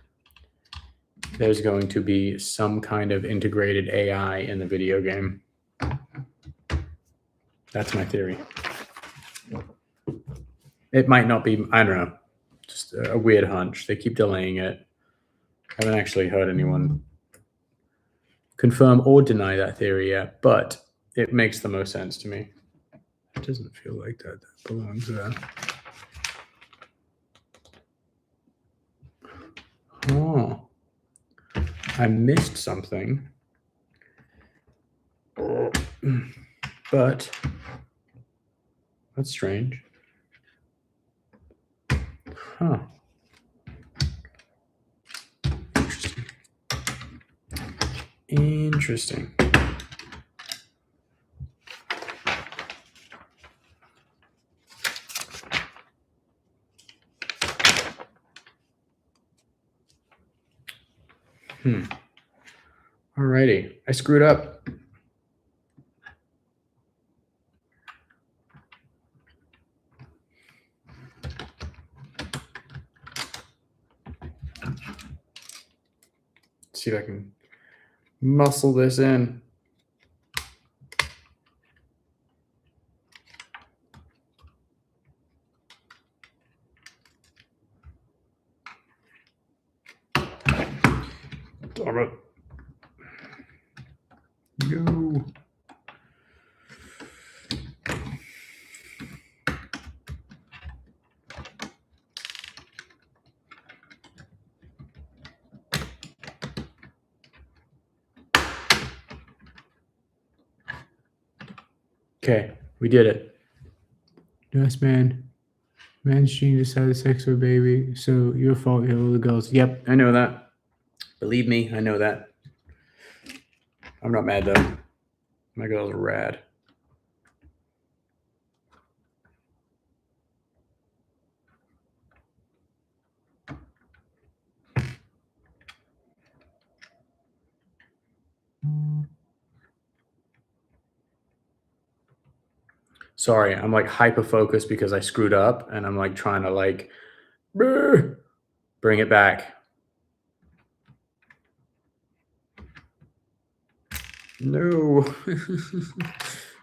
Speaker 1: there's going to be some kind of integrated AI in the video game. That's my theory. It might not be, I don't know, just a weird hunch. They keep delaying it. I haven't actually heard anyone confirm or deny that theory yet, but it makes the most sense to me. It doesn't feel like that belongs there. Oh, I missed something. But that's strange. Huh. Interesting. Alrighty. I screwed up. Let's see if I can muscle this in. Damn it. Go. Okay, we did it. Yes, man. Man's genius had sex with a baby, so your fault, you all the girls. Yep, I know that. Believe me, I know that. I'm not mad though. My girls are rad. Sorry, I'm like hyper focused because I screwed up and I'm like trying to like bring it back. No.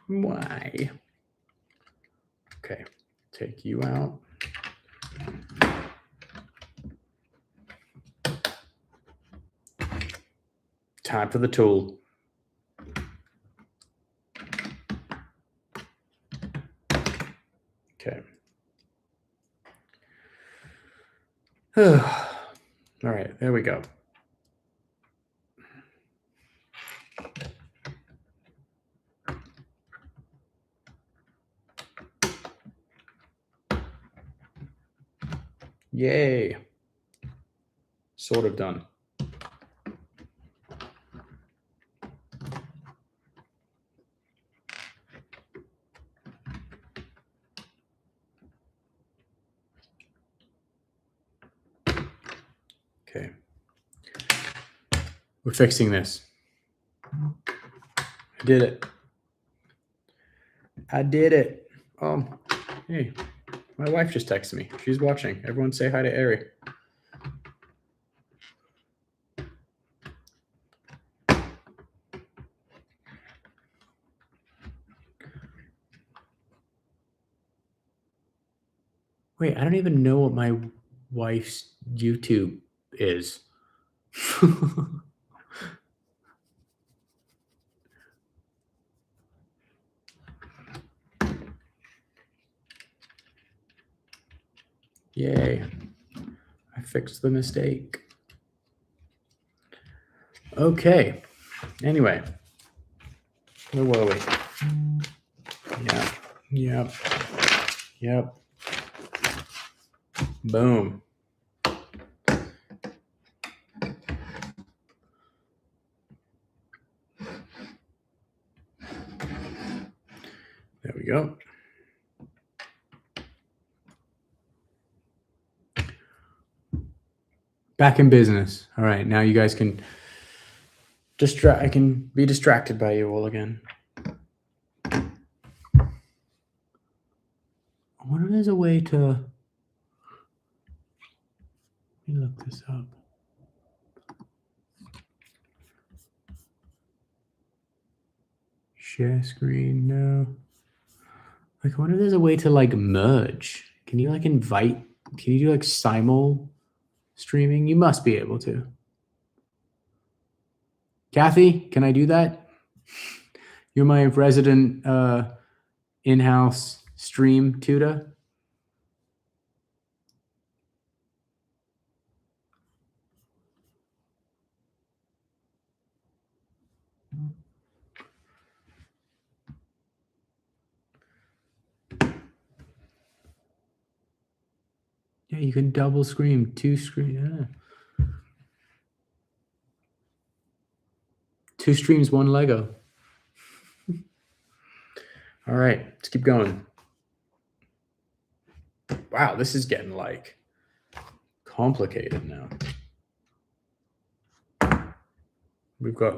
Speaker 1: Why? Okay, take you out. Time for the tool. Okay. All right, there we go. Yay. Sort of done. Okay. We're fixing this. I did it. I did it. Hey, my wife just texted me. She's watching. Everyone say hi to Ari. Wait, I don't even know what my wife's YouTube is. Yay. I fixed the mistake. Okay. Anyway, where were we? Yeah. Yep. Yep. Boom. There we go. Back in business. All right, now you guys can I can be distracted by you all again. I wonder if there's a way to. Let me look this up. Share screen, no. Like, I wonder if there's a way to like merge. Can you like invite? Can you do like simul streaming? You must be able to. Kathy, can I do that? You're my resident in-house stream tutor. Yeah, you can double screen, two screen. Yeah. 2 streams, 1 Lego. All right, let's keep going. Wow, this is getting like complicated now. We've got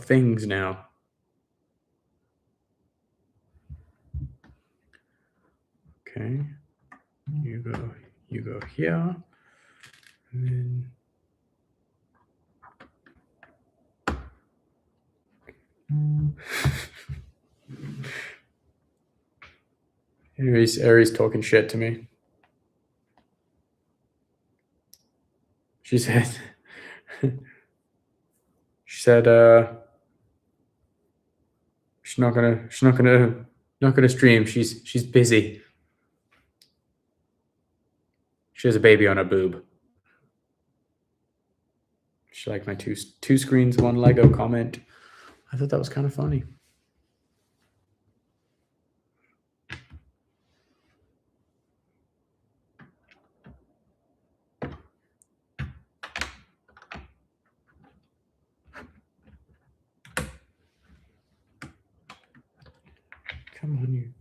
Speaker 1: things now. Okay, you go here, and then Aries talking shit to me. She said she's not gonna stream. She's busy. She has a baby on her boob. She liked my two screens, 1 Lego comment. I thought that was kind of funny. Come on, you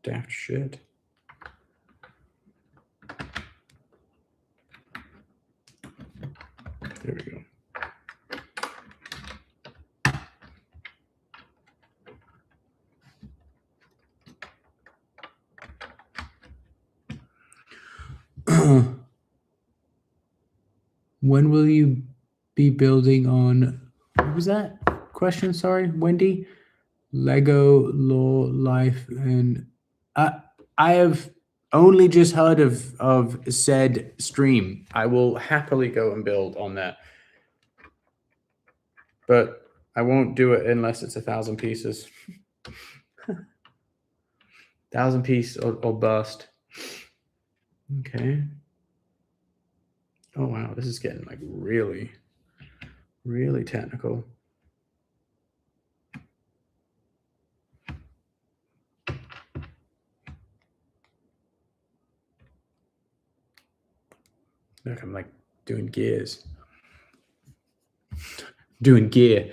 Speaker 1: daft shit. There we go. When will you be building on, what was that question? Sorry, Wendy. Lego Law Life, and I have only just heard of said stream. I will happily go and build on that, but I won't do it unless it's 1,000 pieces. 1,000 piece or bust. Okay. Oh wow, this is getting like really, really technical. Look, I'm like doing gears. Doing gear.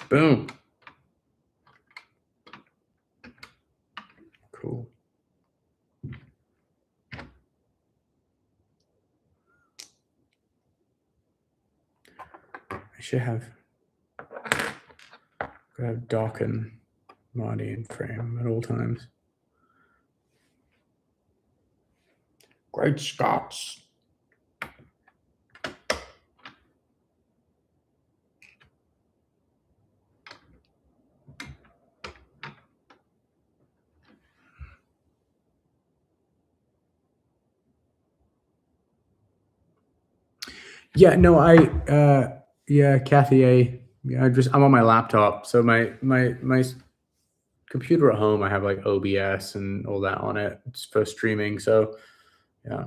Speaker 1: Boom. Cool. I should have Doc and Marty in frame at all times. Great Scots. Yeah, no, yeah, Kathy, I'm on my laptop. So my computer at home, I have like OBS and all that on it. It's for streaming. So yeah.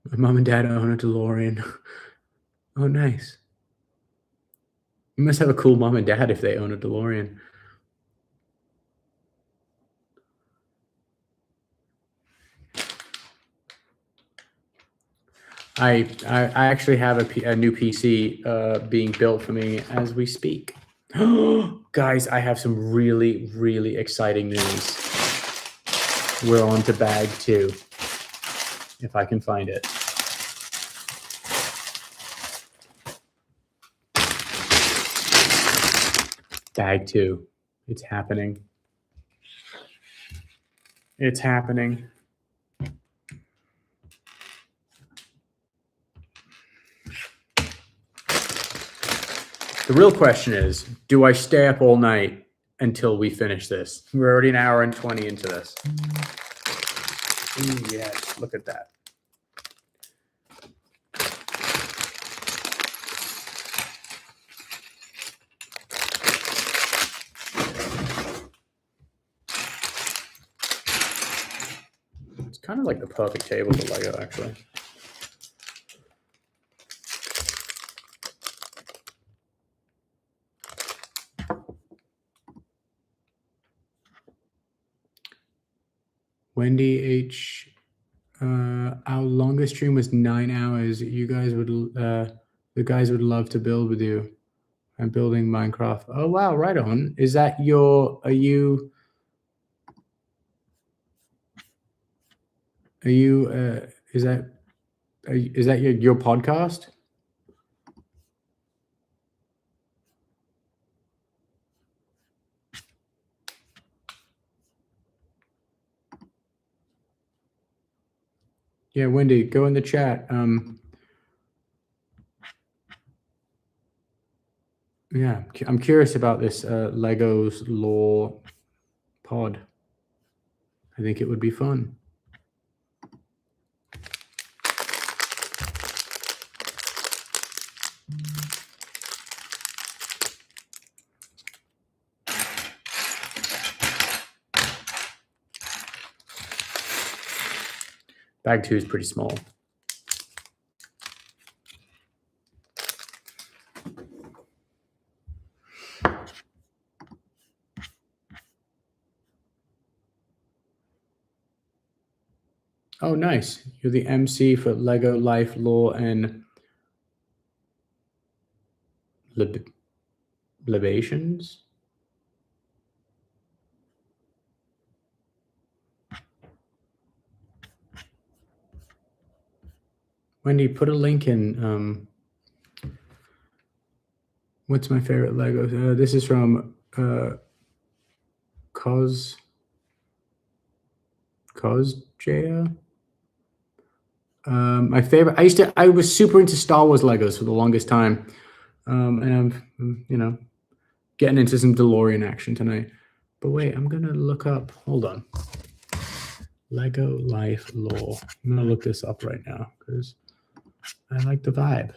Speaker 1: My mom and dad own a DeLorean. Oh, nice. You must have a cool mom and dad if they own a DeLorean. I actually have a new PC being built for me as we speak. Guys, I have some really, really exciting news. We're on to bag 2, if I can find it. Bag 2. It's happening. It's happening. The real question is, do I stay up all night until we finish this? We're already an hour and 20 into this. Ooh, yes, look at that. It's kind of like the perfect table for Lego, actually. Wendy H. Our longest stream was 9 hours. You guys would, the guys would love to build with you. I'm building Minecraft. Oh wow, right on. Is that your? Is that your podcast? Yeah, Wendy, go in the chat. Yeah, I'm curious about this Legos lore pod. I think it would be fun. Bag 2 is pretty small. Oh, nice. You're the MC for Lego Life Lore and Libations? Wendy, put a link in. What's my favorite Lego? This is from Cosjaya. My favorite. I was super into Star Wars Legos for the longest time, and I'm, getting into some DeLorean action tonight. But wait, I'm gonna look up. Hold on. Lego Life Lore. I'm gonna look this up right now because I like the vibe.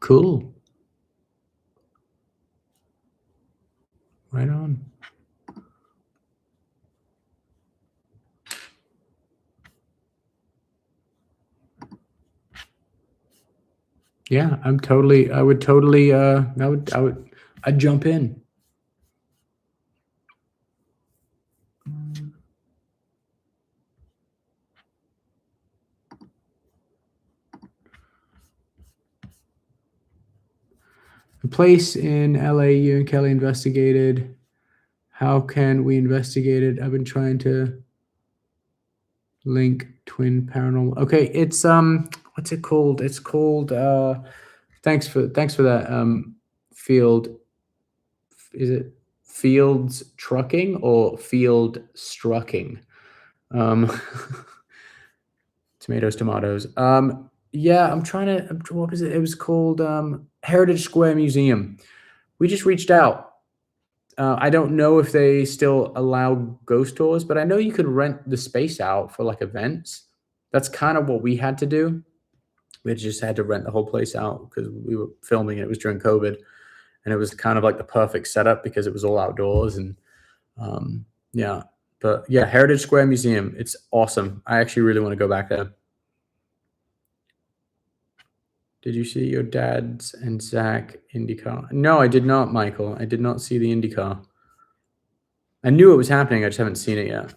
Speaker 1: Cool. Right on. Yeah, I'd jump in. The place in LA you and Kelly investigated. How can we investigate it? I've been trying to link Twin Paranormal. Okay, it's what's it called? It's called thanks for that Field. Is it Fields Trucking or Field Strucking? Tomatoes. Yeah, I'm trying to. What was it? It was called Heritage Square Museum. We just reached out. I don't know if they still allow ghost tours, but I know you could rent the space out for like events. That's kind of what we had to do. We just had to rent the whole place out because we were filming it. It was during COVID, and it was kind of like the perfect setup because it was all outdoors. And yeah, but yeah, Heritage Square Museum. It's awesome. I actually really want to go back there. Did you see your dad's and Zach IndyCar? No, I did not, Michael. I did not see the IndyCar. I knew it was happening. I just haven't seen it yet.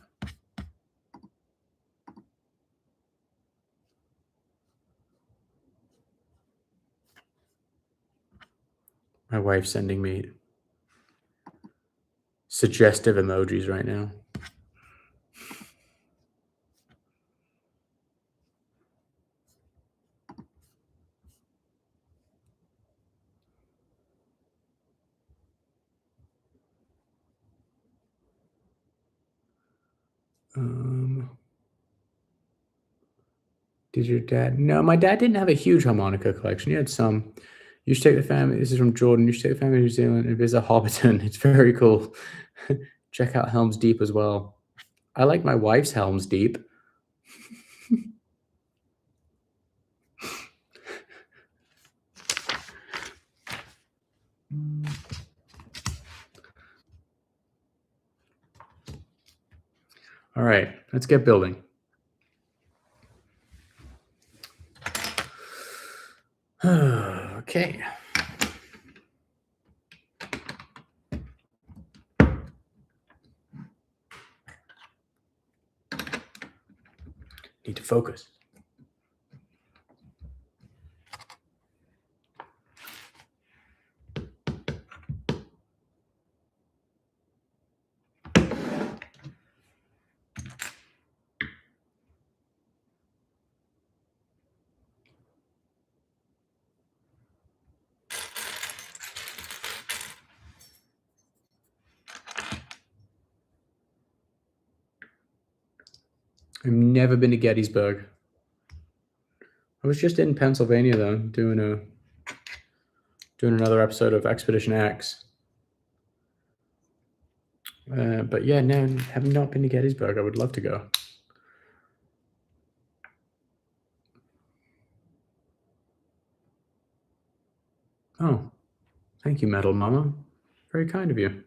Speaker 1: My wife's sending me suggestive emojis right now. Did your dad? No, my dad didn't have a huge harmonica collection. He had some. You should take the family. This is from Jordan. You should take the family to New Zealand and visit Hobbiton. It's very cool. Check out Helm's Deep as well. I like my wife's Helm's Deep. All right, let's get building. Okay. Need to focus. I've never been to Gettysburg. I was just in Pennsylvania though, doing another episode of Expedition X. But yeah, no, have not been to Gettysburg. I would love to go. Oh, thank you, Metal Mama. Very kind of you.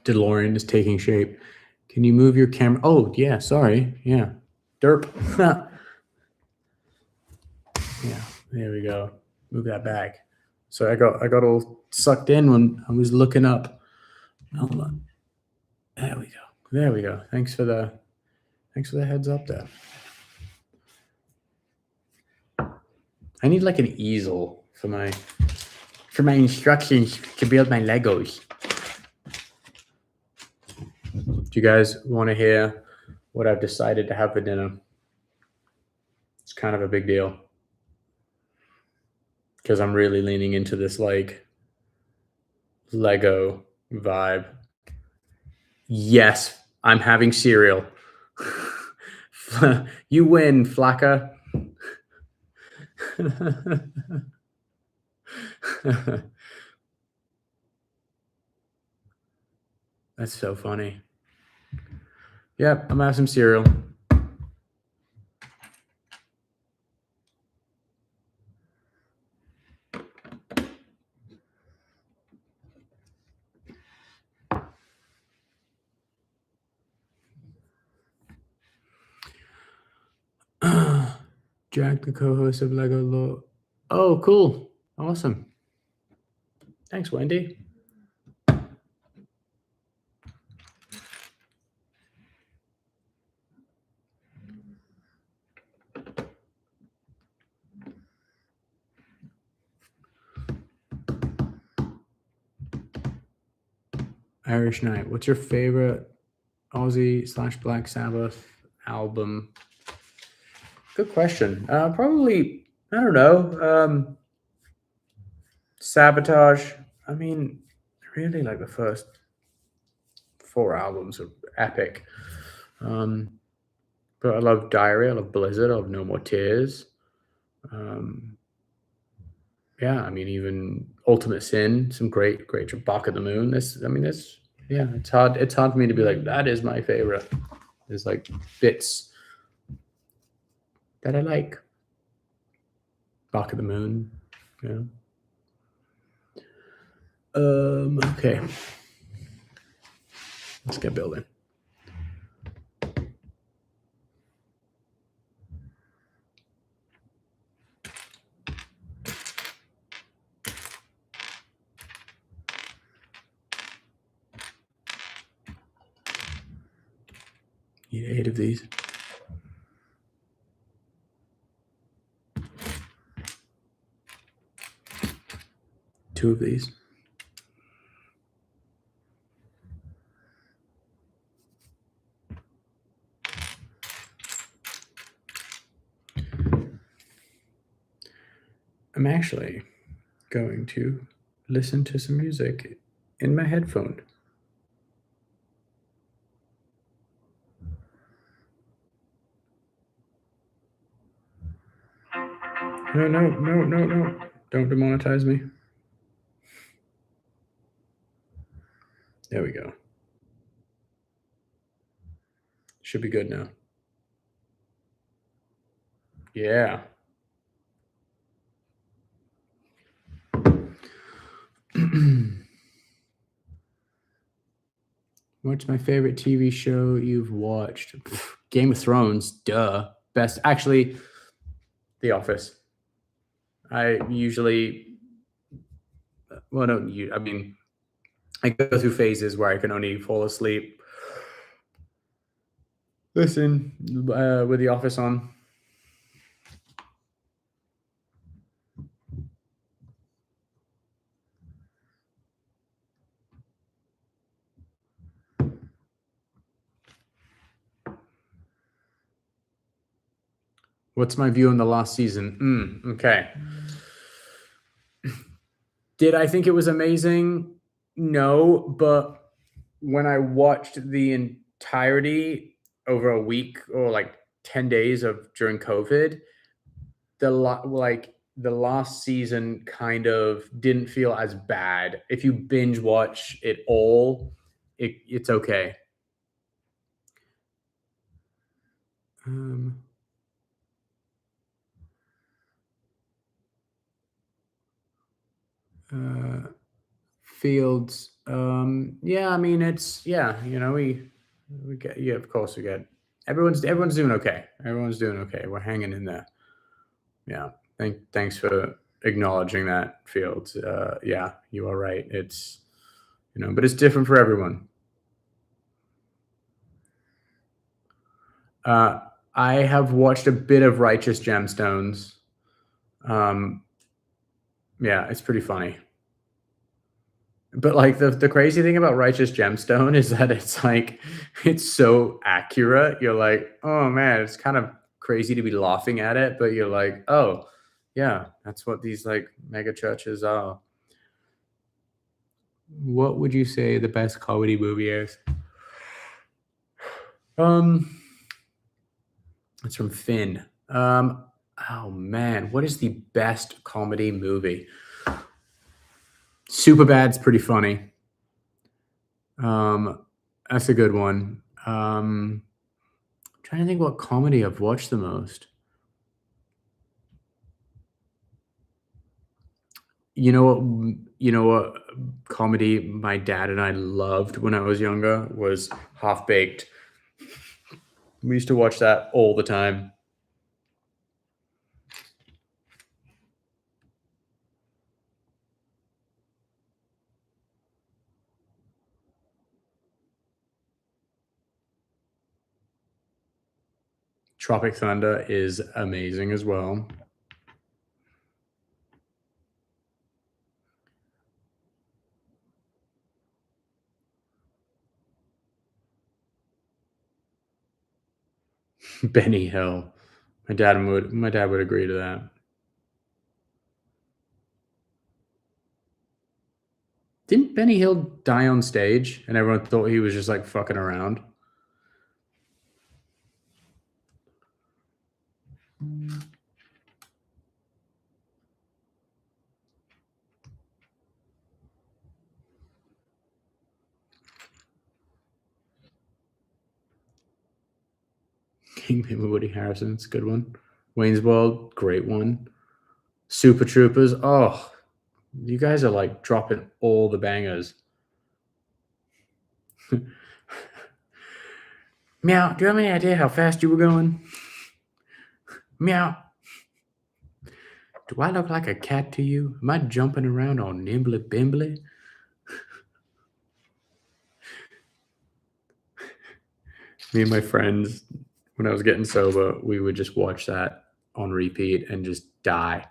Speaker 1: DeLorean is taking shape. Can you move your camera? Oh, yeah, sorry. Yeah. Derp. Yeah, there we go. Move that back. So I got all sucked in when I was looking up. Hold on. There we go. There we go. Thanks for the heads up there. I need like an easel for my instructions to build my Legos. Do you guys want to hear what I've decided to have for dinner? It's kind of a big deal because I'm really leaning into this like Lego vibe. Yes, I'm having cereal. You win, Flacca. That's so funny. Yep, I'm gonna have some cereal. Jack, the co-host of Lego Law. Oh, cool. Awesome. Thanks, Wendy. Irish Night. What's your favorite Aussie/Black Sabbath album? Good question. Probably, I don't know. Sabotage. I mean, really like the first four albums are epic. But I love Diary. I love Blizzard. I love No More Tears. Um, yeah, I mean, even Ultimate Sin, some great Bark at the Moon. Yeah, it's hard. It's hard for me to be like that is my favorite. There's like bits that I like. Bark at the Moon. Yeah. Okay. Let's get building. Need 8 of these. Two of these. I'm actually going to listen to some music in my headphone. No. Don't demonetize me. There we go. Should be good now. Yeah. What's my favorite TV show you've watched? Game of Thrones, duh. Best, actually, The Office. I usually, well, no, I mean, I go through phases where I can only fall asleep. Listen, with The Office on. What's my view on the last season? Okay. Did I think it was amazing? No, but when I watched the entirety over a week or like 10 days of during COVID, the last season kind of didn't feel as bad. If you binge watch it all, it's okay. Fields. Yeah, I mean we get, yeah, of course we get, everyone's doing okay. Everyone's doing okay. We're hanging in there. Yeah. Thanks for acknowledging that, Fields. Yeah, you are right. It's, but it's different for everyone. I have watched a bit of Righteous Gemstones. Yeah, it's pretty funny. But like the crazy thing about Righteous Gemstone is that it's so accurate. You're like, oh man, it's kind of crazy to be laughing at it, but you're like, oh yeah, that's what these like mega churches are. What would you say the best comedy movie is? It's from Finn. Oh man, what is the best comedy movie? Superbad's pretty funny. That's a good one. Trying to think what comedy I've watched the most. You know what comedy my dad and I loved when I was younger was Half Baked. We used to watch that all the time. Tropic Thunder is amazing as well. Benny Hill. My dad would agree to that. Didn't Benny Hill die on stage and everyone thought he was just like fucking around? Kingpin with Woody Harrison, it's a good one. Wayne's World, great one. Super Troopers, oh, you guys are like dropping all the bangers. Meow, do you have any idea how fast you were going? Meow. Do I look like a cat to you? Am I jumping around on Nimbly Bimbly? Me and my friends, when I was getting sober, we would just watch that on repeat and just die.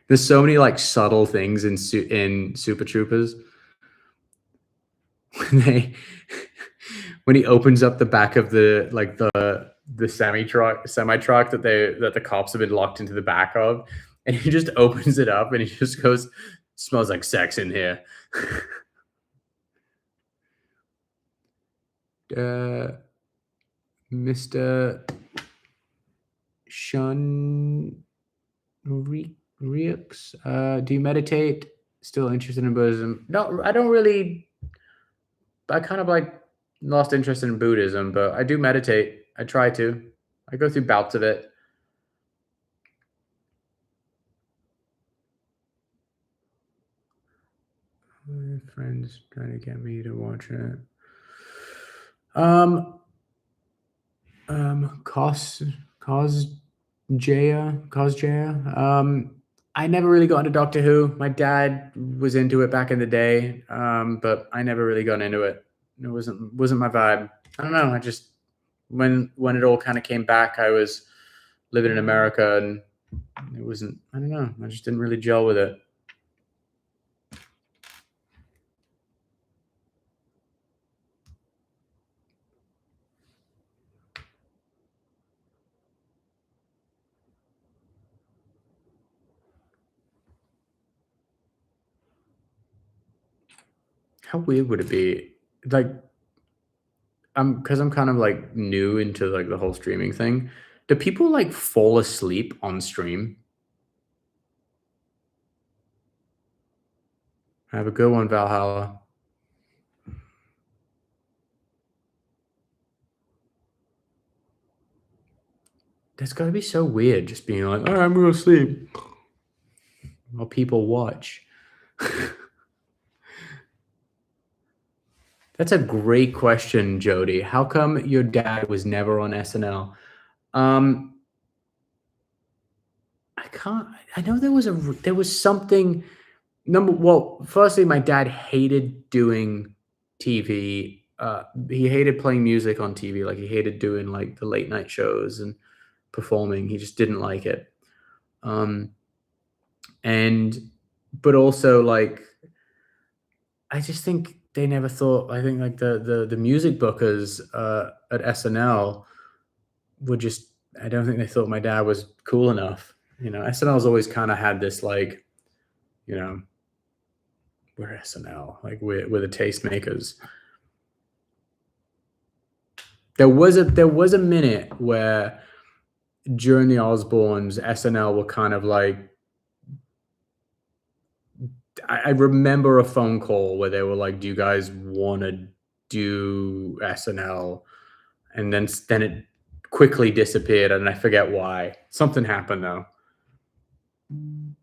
Speaker 1: There's so many like subtle things in Super Troopers. When he opens up the back of the semi truck that the cops have been locked into the back of, and he just opens it up and he just goes, "Smells like sex in here." Mr. Shun Riux, do you meditate? Still interested in Buddhism? No, I don't really. I kind of like lost interest in Buddhism, but I do meditate. I try to. I go through bouts of it. My friends trying to get me to watch it. Cosjaya. I never really got into Doctor Who. My dad was into it back in the day, but I never really got into it. It wasn't my vibe. I don't know. I just when it all kind of came back, I was living in America, and it wasn't. I don't know. I just didn't really gel with it. How weird would it be? Like, because I'm kind of like new into like the whole streaming thing. Do people like fall asleep on stream? Have a good one, Valhalla. That's got to be so weird, just being like, "Oh, I'm gonna sleep," while people watch. That's a great question, Jody. How come your dad was never on SNL? Um, I can't. I know there was something. Well, firstly, my dad hated doing TV. He hated playing music on TV. Like he hated doing like the late night shows and performing. He just didn't like it. Um, and but also like I just think they never thought. I think like the music bookers at SNL would just. I don't think they thought my dad was cool enough. SNL's always kind of had this like, you know, we're SNL, like we're the tastemakers. There was a minute where during the Osbournes, SNL were kind of like. I remember a phone call where they were like, "Do you guys want to do SNL?" And then it quickly disappeared, and I forget why. Something happened though. Mm.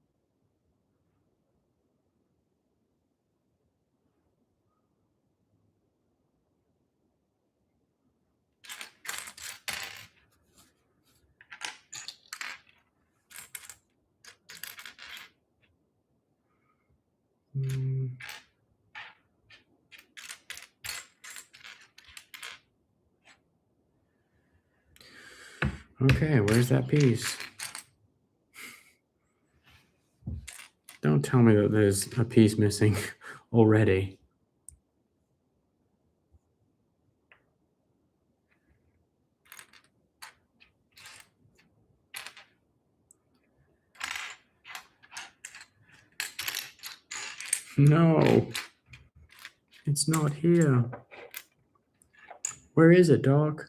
Speaker 1: Okay, where's that piece? Don't tell me that there's a piece missing already. No, it's not here. Where is it, dog?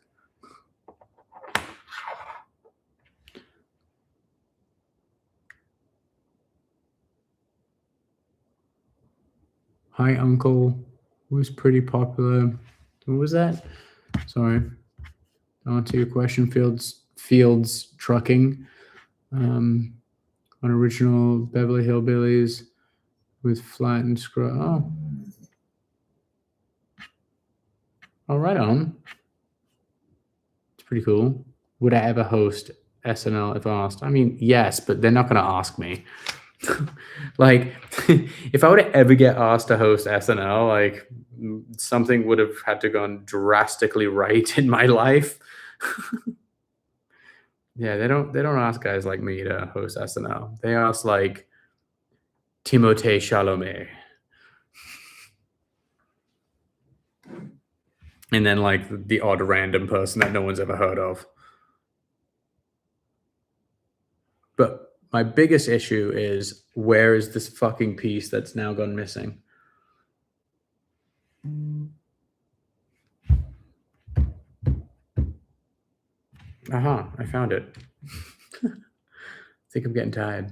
Speaker 1: Hi, Uncle was pretty popular. What was that? Sorry. On to your question, Fields Trucking. On original Beverly Hillbillies with flattened scroll. Oh. Oh, right on. It's pretty cool. Would I ever host SNL if asked? I mean, yes, but they're not going to ask me. Like, if I were to ever get asked to host SNL, like something would have had to gone drastically right in my life. Yeah, they don't ask guys like me to host SNL. They ask like Timothée Chalamet. And then like the odd random person that no one's ever heard of. But my biggest issue is, where is this fucking piece that's now gone missing? Aha, I found it. I think I'm getting tired.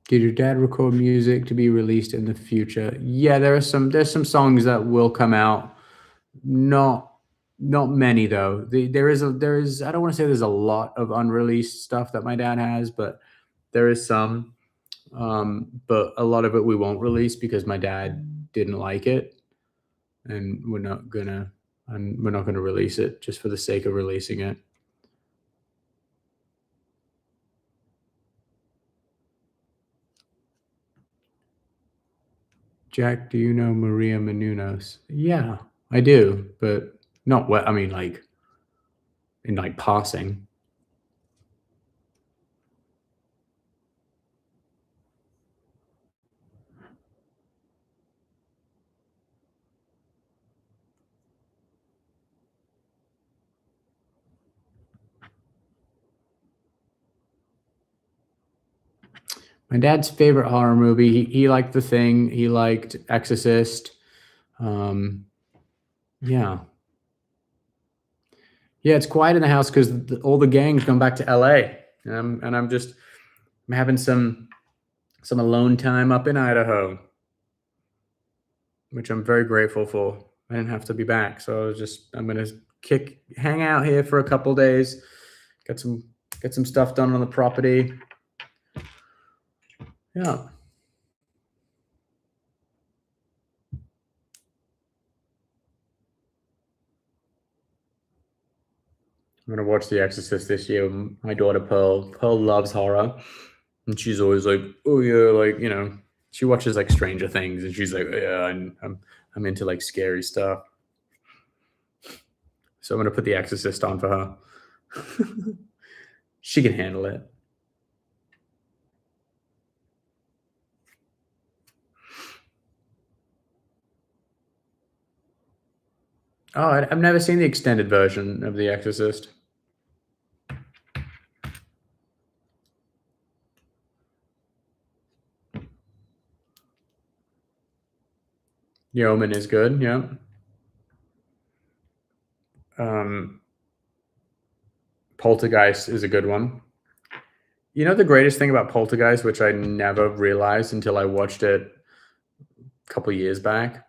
Speaker 1: Did your dad record music to be released in the future? Yeah, there's some songs that will come out. Not many though. There is I don't want to say there's a lot of unreleased stuff that my dad has, but there is some. But a lot of it we won't release because my dad didn't like it, and we're not gonna release it just for the sake of releasing it. Jack, do you know Maria Menounos? Yeah, I do, but not what I mean, like in like passing. My dad's favorite horror movie. He liked The Thing. He liked Exorcist. Um, yeah, yeah. It's quiet in the house because all the gang's gone back to LA, and I'm having some alone time up in Idaho, which I'm very grateful for. I didn't have to be back, so I'm gonna hang out here for a couple days, get some stuff done on the property. Yeah. I'm gonna watch The Exorcist this year. My daughter Pearl loves horror, and she's always like, "Oh yeah," like she watches like Stranger Things, and she's like, oh, "Yeah, I'm into like scary stuff." So I'm gonna put The Exorcist on for her. She can handle it. Oh, I've never seen the extended version of The Exorcist. The Omen is good. Yeah. Um, Poltergeist is a good one. You know the greatest thing about Poltergeist, which I never realized until I watched it a couple years back?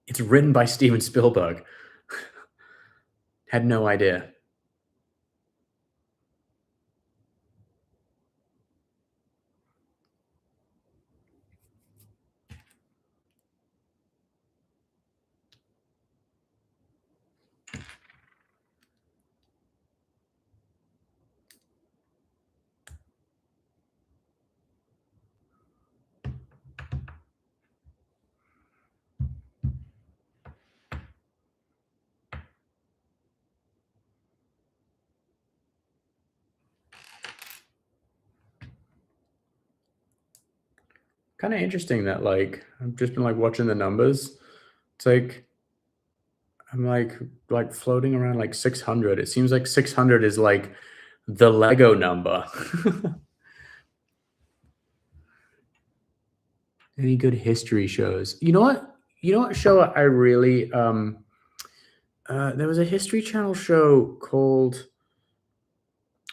Speaker 1: It's written by Steven Spielberg. Had no idea. kind of interesting that like I've just been like watching the numbers. It's like I'm like floating around like 600. It seems like 600 is like the Lego number. Any good history shows? You know what? You know what show I really there was a History Channel show called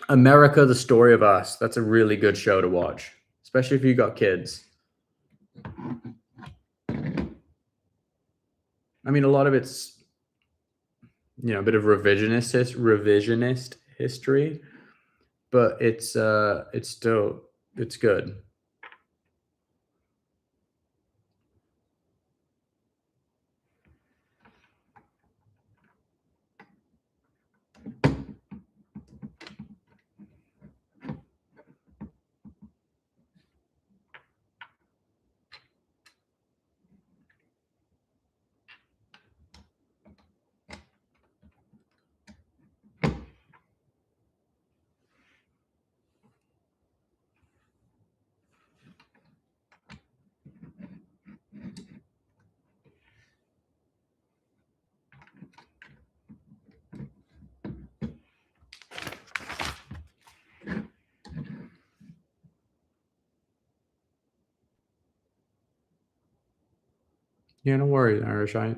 Speaker 1: America: The Story of Us. That's a really good show to watch, especially if you got kids. I mean, a lot of it's a bit of revisionist history, but it's still it's good. Yeah, no worries, Irish. I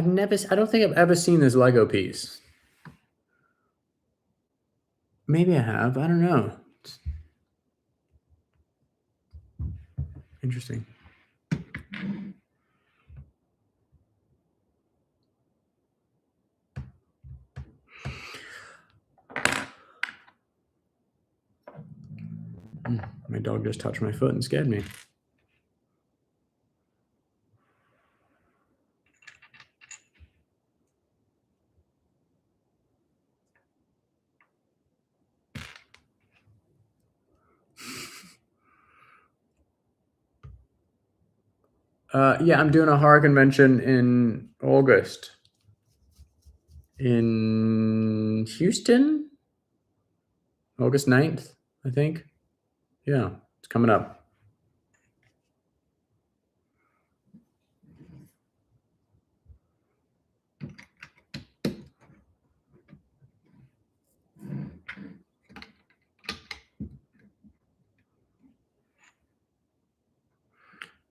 Speaker 1: don't think I've ever seen this Lego piece. Maybe I have. I don't know. It's interesting. My dog just touched my foot and scared me. Yeah, I'm doing a horror convention in August in Houston, August 9th, I think. Yeah, it's coming up.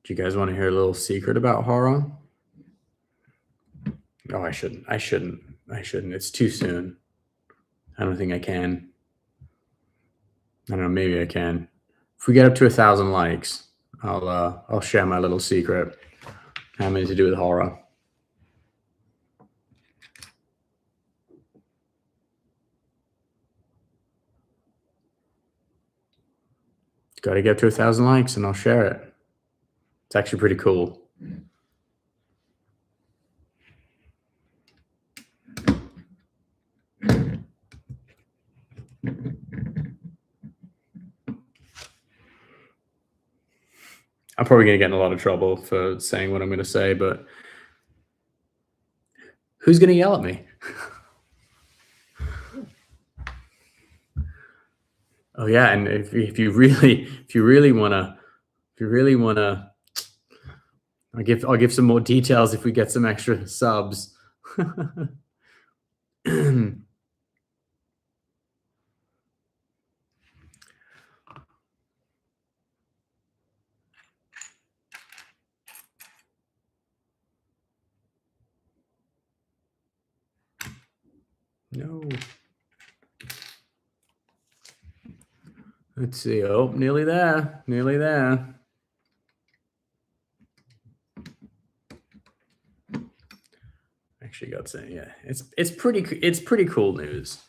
Speaker 1: Do you guys want to hear a little secret about horror? Oh, I shouldn't. It's too soon. I don't think I can. I don't know. Maybe I can. If we get up to 1,000 likes, I'll share my little secret. Having to do with horror. Got to get to 1,000 likes, and I'll share it. It's actually pretty cool. I'm probably going to get in a lot of trouble for saying what I'm going to say, but who's going to yell at me? Oh yeah, and if you really wanna, I'll give some more details if we get some extra subs. No. Let's see. Oh, nearly there. Nearly there. Actually got to say, yeah. It's pretty cool news.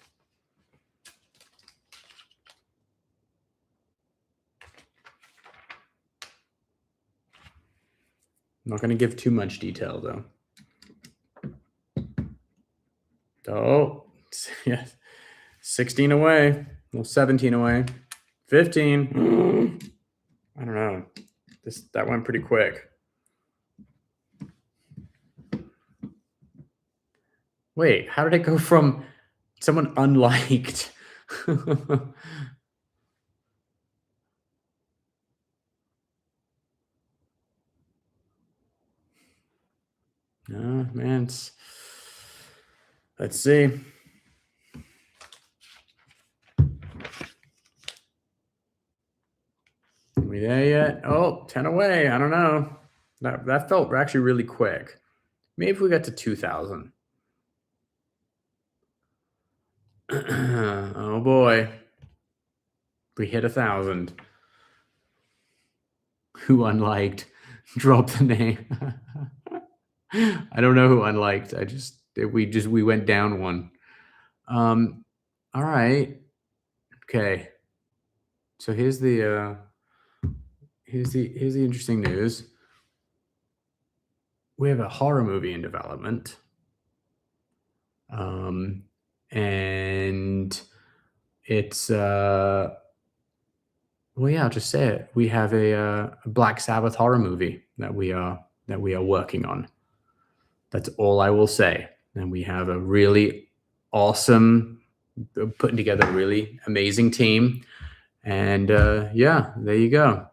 Speaker 1: I'm not going to give too much detail though. Oh, yeah. 16 away. Well, 17 away. 15. I don't know. That went pretty quick. Wait, how did it go from someone unliked? Oh, man. Let's see. Are we there yet? Oh, 10 away. I don't know. That felt actually really quick. Maybe if we got to 2,000. Oh boy. We hit 1,000. Who unliked? Drop the name. I don't know who unliked. We went down one. All right. Okay. So here's the interesting news. We have a horror movie in development. And it's well, yeah, I'll just say it. We have a Black Sabbath horror movie that we are working on. That's all I will say. And we have a really awesome, putting together a really amazing team. And yeah, there you go.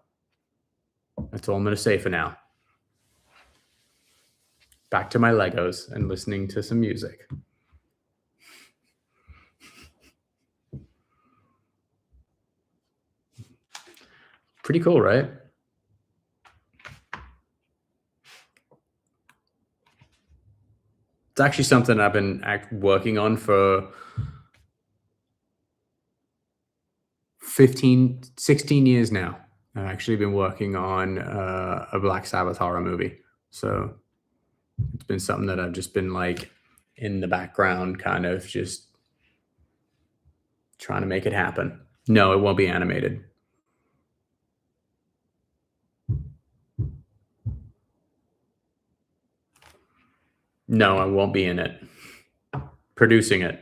Speaker 1: That's all I'm going to say for now. Back to my Legos and listening to some music. Pretty cool, right? It's actually something I've been working on for 16 years now. I've actually been working on a Black Sabbath horror movie. So it's been something that I've just been like in the background, kind of just trying to make it happen. No, it won't be animated. No, I won't be in it. Producing it.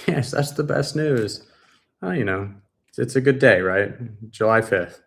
Speaker 1: Yes, that's the best news. Oh, you know, it's a good day, right? July 5th.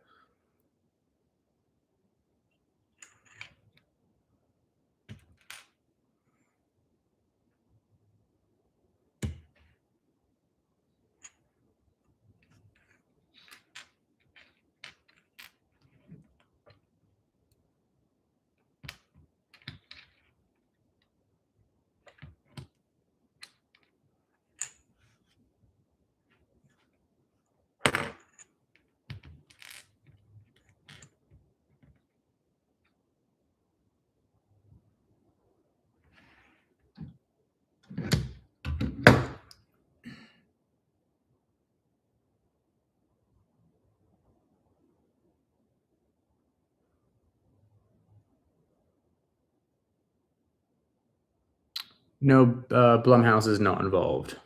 Speaker 1: No, Blumhouse is not involved.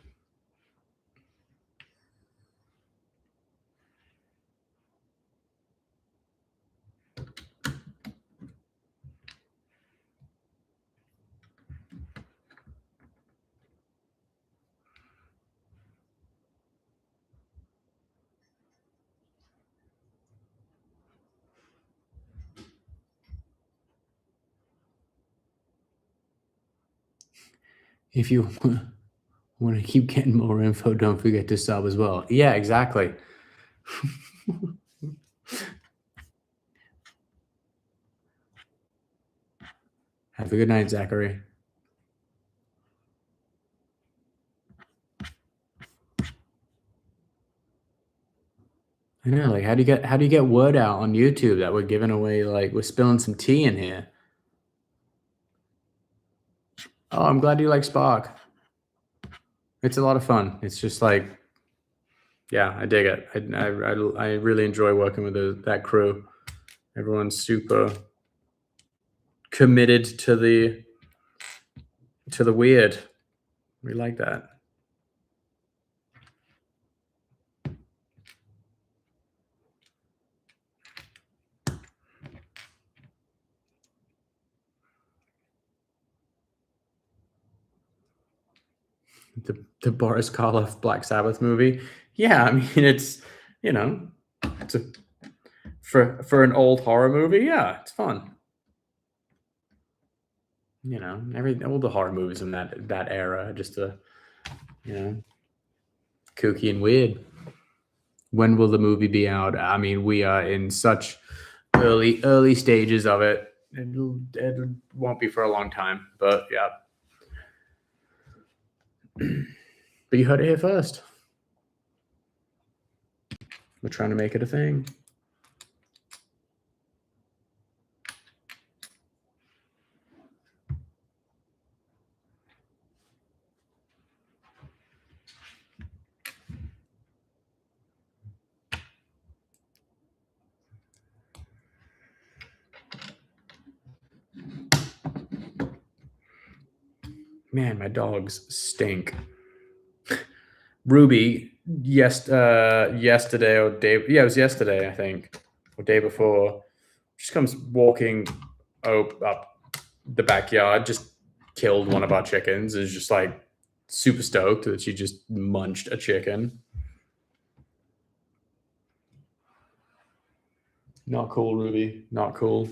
Speaker 1: If you want to keep getting more info, don't forget to sub as well. Yeah, exactly. Have a good night, Zachary. I know, like, how do you get word out on YouTube that we're giving away, like, we're spilling some tea in here? Oh, I'm glad you like Spark. It's a lot of fun. It's just like, yeah, I dig it. I really enjoy working with that crew. Everyone's super committed to the weird. We like that. The Boris Karloff Black Sabbath movie. Yeah, I mean it's it's a for an old horror movie. Yeah, it's fun. All the horror movies in that era just kooky and weird. When will the movie be out? I mean, we are in such early stages of it. It won't be for a long time, but yeah. But you heard it here first. We're trying to make it a thing. Man, my dogs stink. Ruby, yesterday or it was yesterday, I think, or day before. Just comes walking up the backyard, just killed one of our chickens. Is just like super stoked that she just munched a chicken. Not cool, Ruby. Not cool.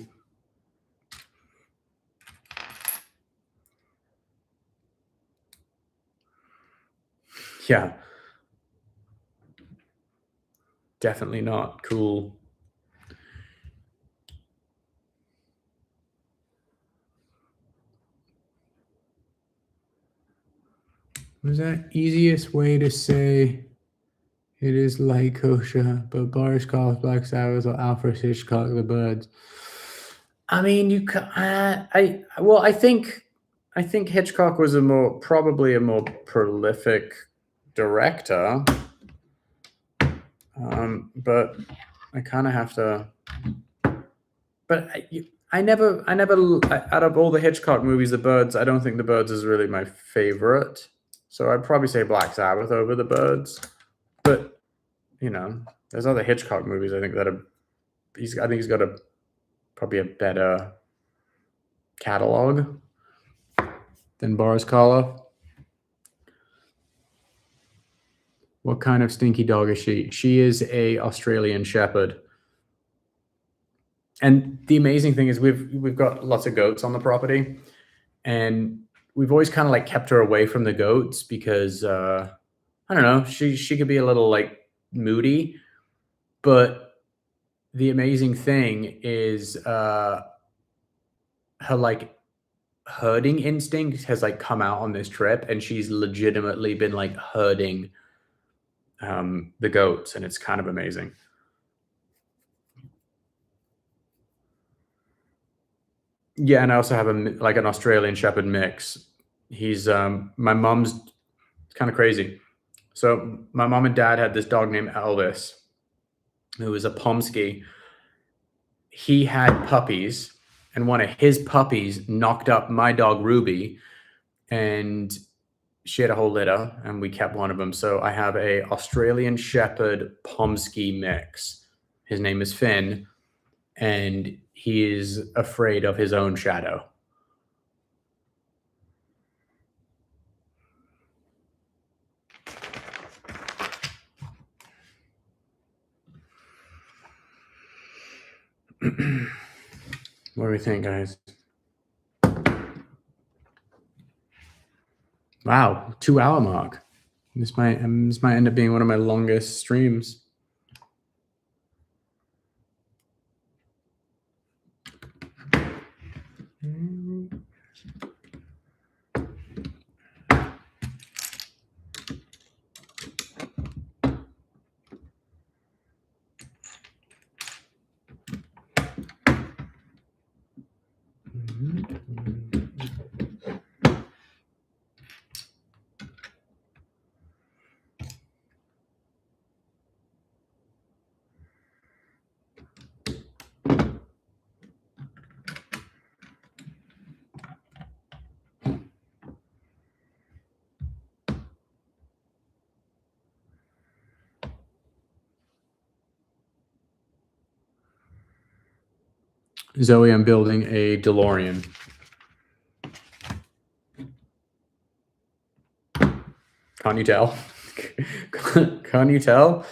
Speaker 1: Yeah. Definitely not cool. Was that easiest way to say it is like kosher, but Boris Karloff Black Sabbath or Alfred Hitchcock The Birds? I mean, I think Hitchcock was probably a more prolific director, but I kind of have to. But I never out of all the Hitchcock movies, The Birds. I don't think The Birds is really my favorite, so I'd probably say Black Sabbath over The Birds. But there's other Hitchcock movies I think that are. I think he's got probably a better catalog than Boris Karloff. What kind of stinky dog is she? She is a Australian Shepherd. And the amazing thing is we've got lots of goats on the property, and we've always kind of like kept her away from the goats because I don't know, she could be a little like moody, but the amazing thing is her like herding instinct has like come out on this trip, and she's legitimately been like herding the goats, and it's kind of amazing. Yeah, and I also have an Australian Shepherd mix. He's my mom's kind of crazy. So my mom and dad had this dog named Elvis, who was a Pomsky. He had puppies, and one of his puppies knocked up my dog Ruby, and she had a whole litter, and we kept one of them. So I have a Australian Shepherd Pomsky mix. His name is Finn, and he is afraid of his own shadow. What do we think, guys? Wow, 2-hour mark. This might end up being one of my longest streams. Zoe, I'm building a DeLorean. Can't you tell? Can't you tell?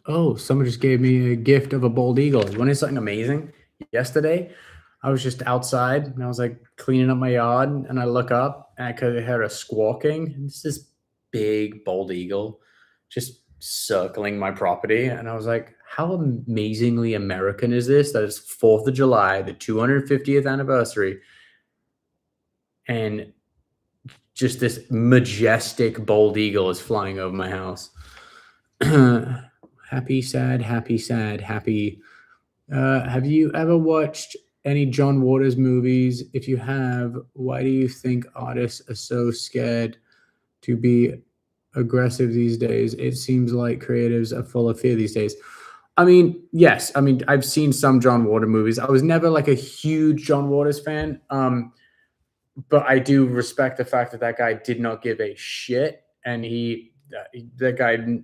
Speaker 1: Oh, someone just gave me a gift of a bald eagle. You want to know something amazing? Yesterday, I was just outside and I was like cleaning up my yard, and I look up and I could have heard a squawking. And it's this big bald eagle just circling my property. And I was like, how amazingly American is this? That it's 4th of July, the 250th anniversary, and just this majestic bald eagle is flying over my house. Happy, sad, happy, sad, happy. Have you ever watched any John Waters movies? If you have, why do you think artists are so scared to be aggressive these days? It seems like creatives are full of fear these days. I mean, yes. I mean, I've seen some John Waters movies. I was never like a huge John Waters fan. But I do respect the fact that that guy did not give a shit, and that guy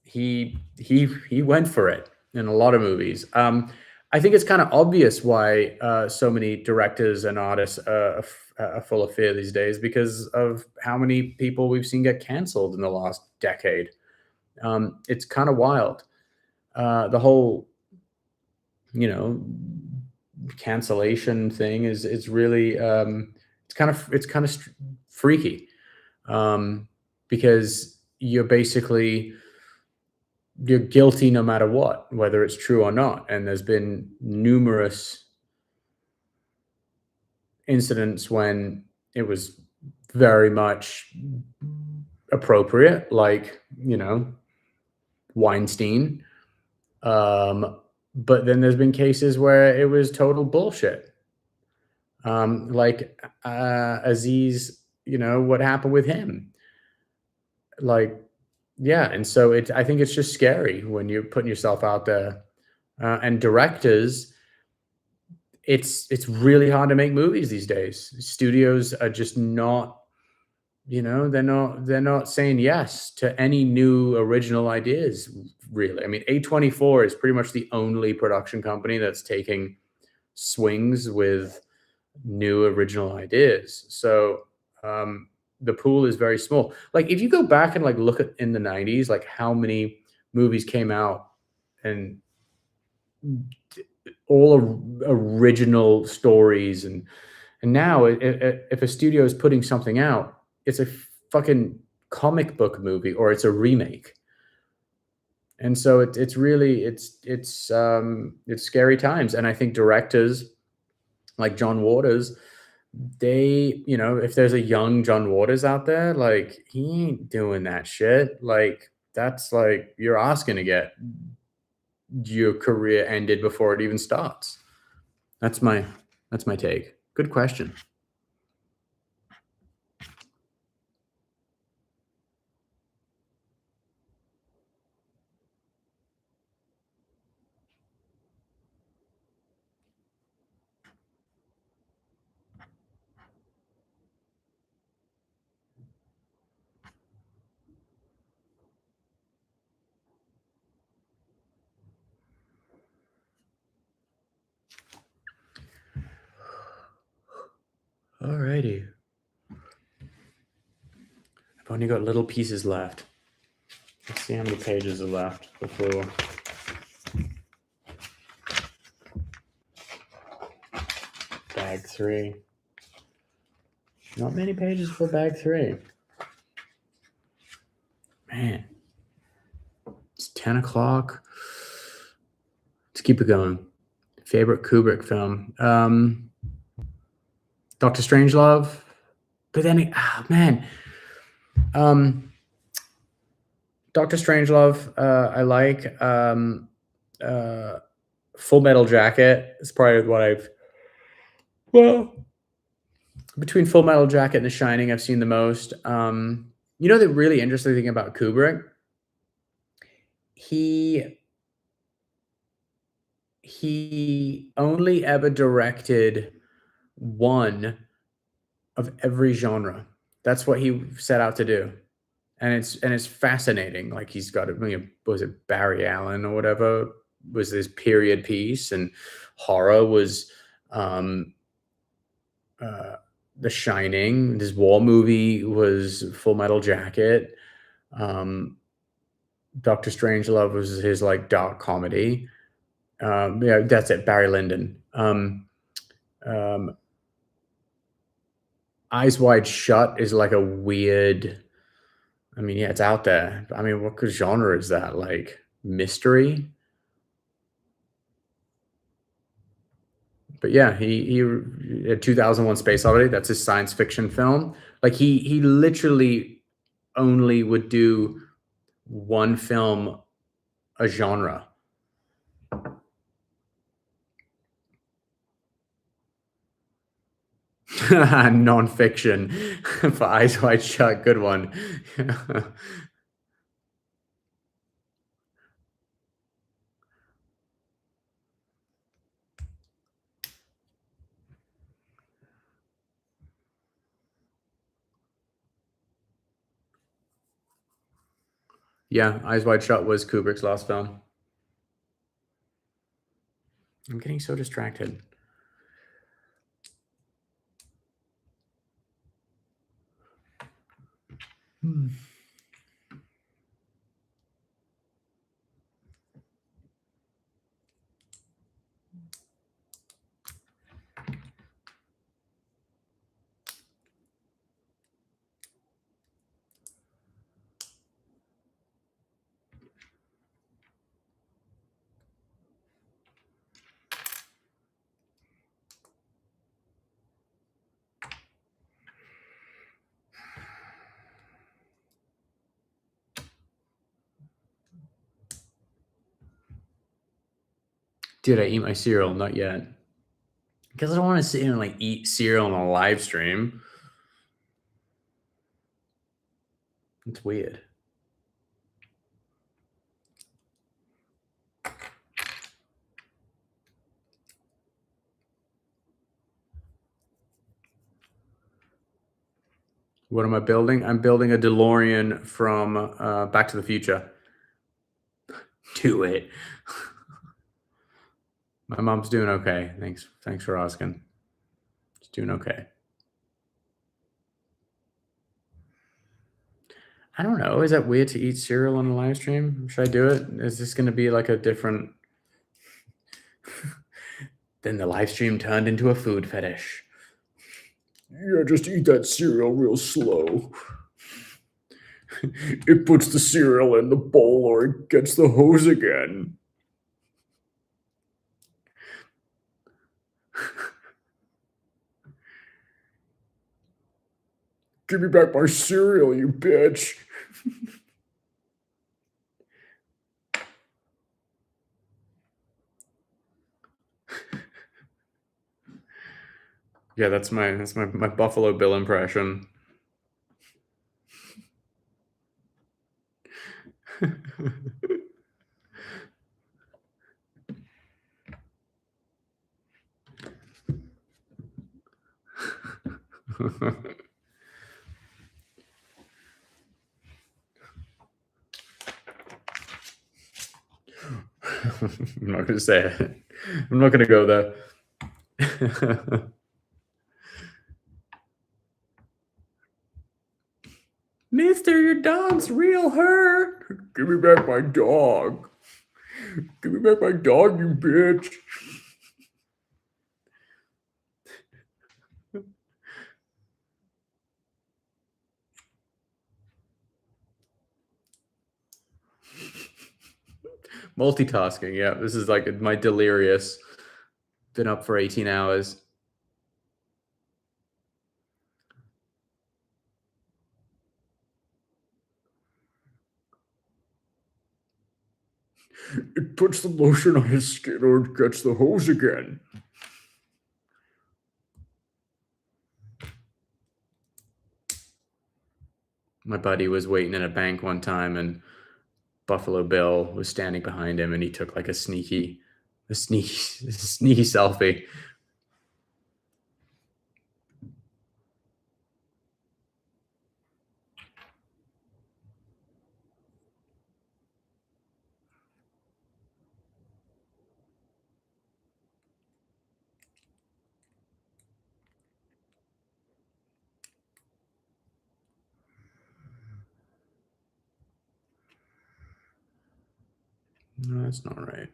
Speaker 1: he went for it in a lot of movies. I think it's kind of obvious why so many directors and artists are full of fear these days, because of how many people we've seen get canceled in the last decade. It's kind of wild. The whole, you know, cancellation thing is really it's kind of freaky, because you're guilty no matter what, whether it's true or not. And there's been numerous incidents when it was very much appropriate, like, you know, Weinstein. But then there's been cases where it was total bullshit. Like Aziz, you know, what happened with him? Like, yeah. And so I think it's just scary when you're putting yourself out there. And directors, it's really hard to make movies these days. Studios are just not, you know, they're not saying yes to any new original ideas, really. I mean, A24 is pretty much the only production company that's taking swings with new original ideas. So the pool is very small. Like, if you go back and like look at in the 90s, like how many movies came out and all original stories, and now if a studio is putting something out, it's a fucking comic book movie or it's a remake. And so it's really it's scary times. And I think directors like John Waters, they, you know, if there's a young John Waters out there, like, he ain't doing that shit. Like, that's like, you're asking to get your career ended before it even starts. That's my take. Good question. Alrighty. I've only got little pieces left. Let's see how many pages are left before. Bag 3. Not many pages for bag 3. Man. It's 10 o'clock. Let's keep it going. Favorite Kubrick film? Dr. Strangelove. But then, man. Dr. Strangelove, I like. Full Metal Jacket is probably what I've. Well, Between Full Metal Jacket and The Shining, I've seen the most. You know the really interesting thing about Kubrick? He only ever directed one of every genre. That's what he set out to do. And it's fascinating. Like he's got was it Barry Allen or whatever was this period piece, and horror was um The Shining. His war movie was Full Metal Jacket. Um Doctor Strangelove was his like dark comedy. Yeah, that's it. Barry Lyndon. Um, Eyes Wide Shut is like a weird. I mean, yeah, it's out there. I mean, what genre is that? Like mystery? But yeah, he 2001 Space Odyssey. That's his science fiction film. Like he literally only would do one film a genre. Nonfiction for Eyes Wide Shut. Good one. Yeah, Eyes Wide Shut was Kubrick's last film. I'm getting so distracted. Hmm. Did I eat my cereal? Not yet. Because I don't want to sit here and like eat cereal on a live stream. It's weird. What am I building? I'm building a DeLorean from Back to the Future. Do it. My mom's doing okay. Thanks for asking. She's doing okay. I don't know. Is that weird to eat cereal on a live stream? Should I do it? Is this going to be like a different? Then the live stream turned into a food fetish. Yeah, just eat that cereal real slow. It puts the cereal in the bowl or it gets the hose again. Give me back my cereal, you bitch. Yeah, that's my Buffalo Bill impression. I'm not going to say it. I'm not going to go there. Mister, your dog's real hurt. Give me back my dog. Give me back my dog, you bitch. Multitasking, yeah. This is like my delirious. Been up for 18 hours. It puts the lotion on his skin or it gets the hose again. My buddy was waiting in a bank one time, and Buffalo Bill was standing behind him, and he took like a sneaky selfie. No, that's not right.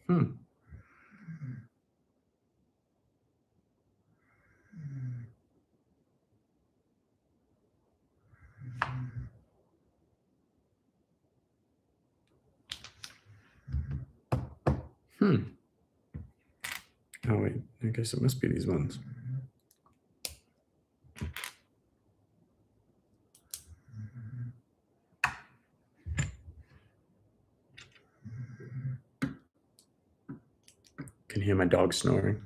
Speaker 1: Hmm. Hmm. Oh wait, I guess it must be these ones. Can hear my dog snoring.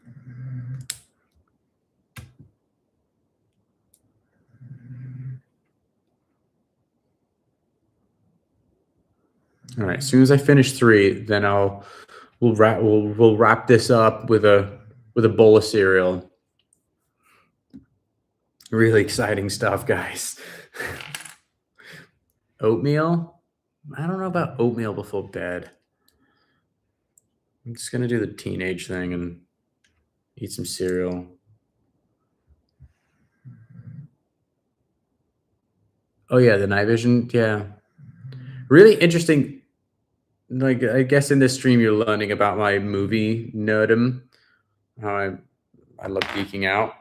Speaker 1: All right. As soon as I finish 3, then we'll wrap this up with a bowl of cereal. Really exciting stuff, guys. Oatmeal? I don't know about oatmeal before bed. I'm just gonna do the teenage thing and eat some cereal. Oh yeah, the night vision. Yeah, really interesting. Like I guess in this stream you're learning about my movie nerdum. How I love geeking out.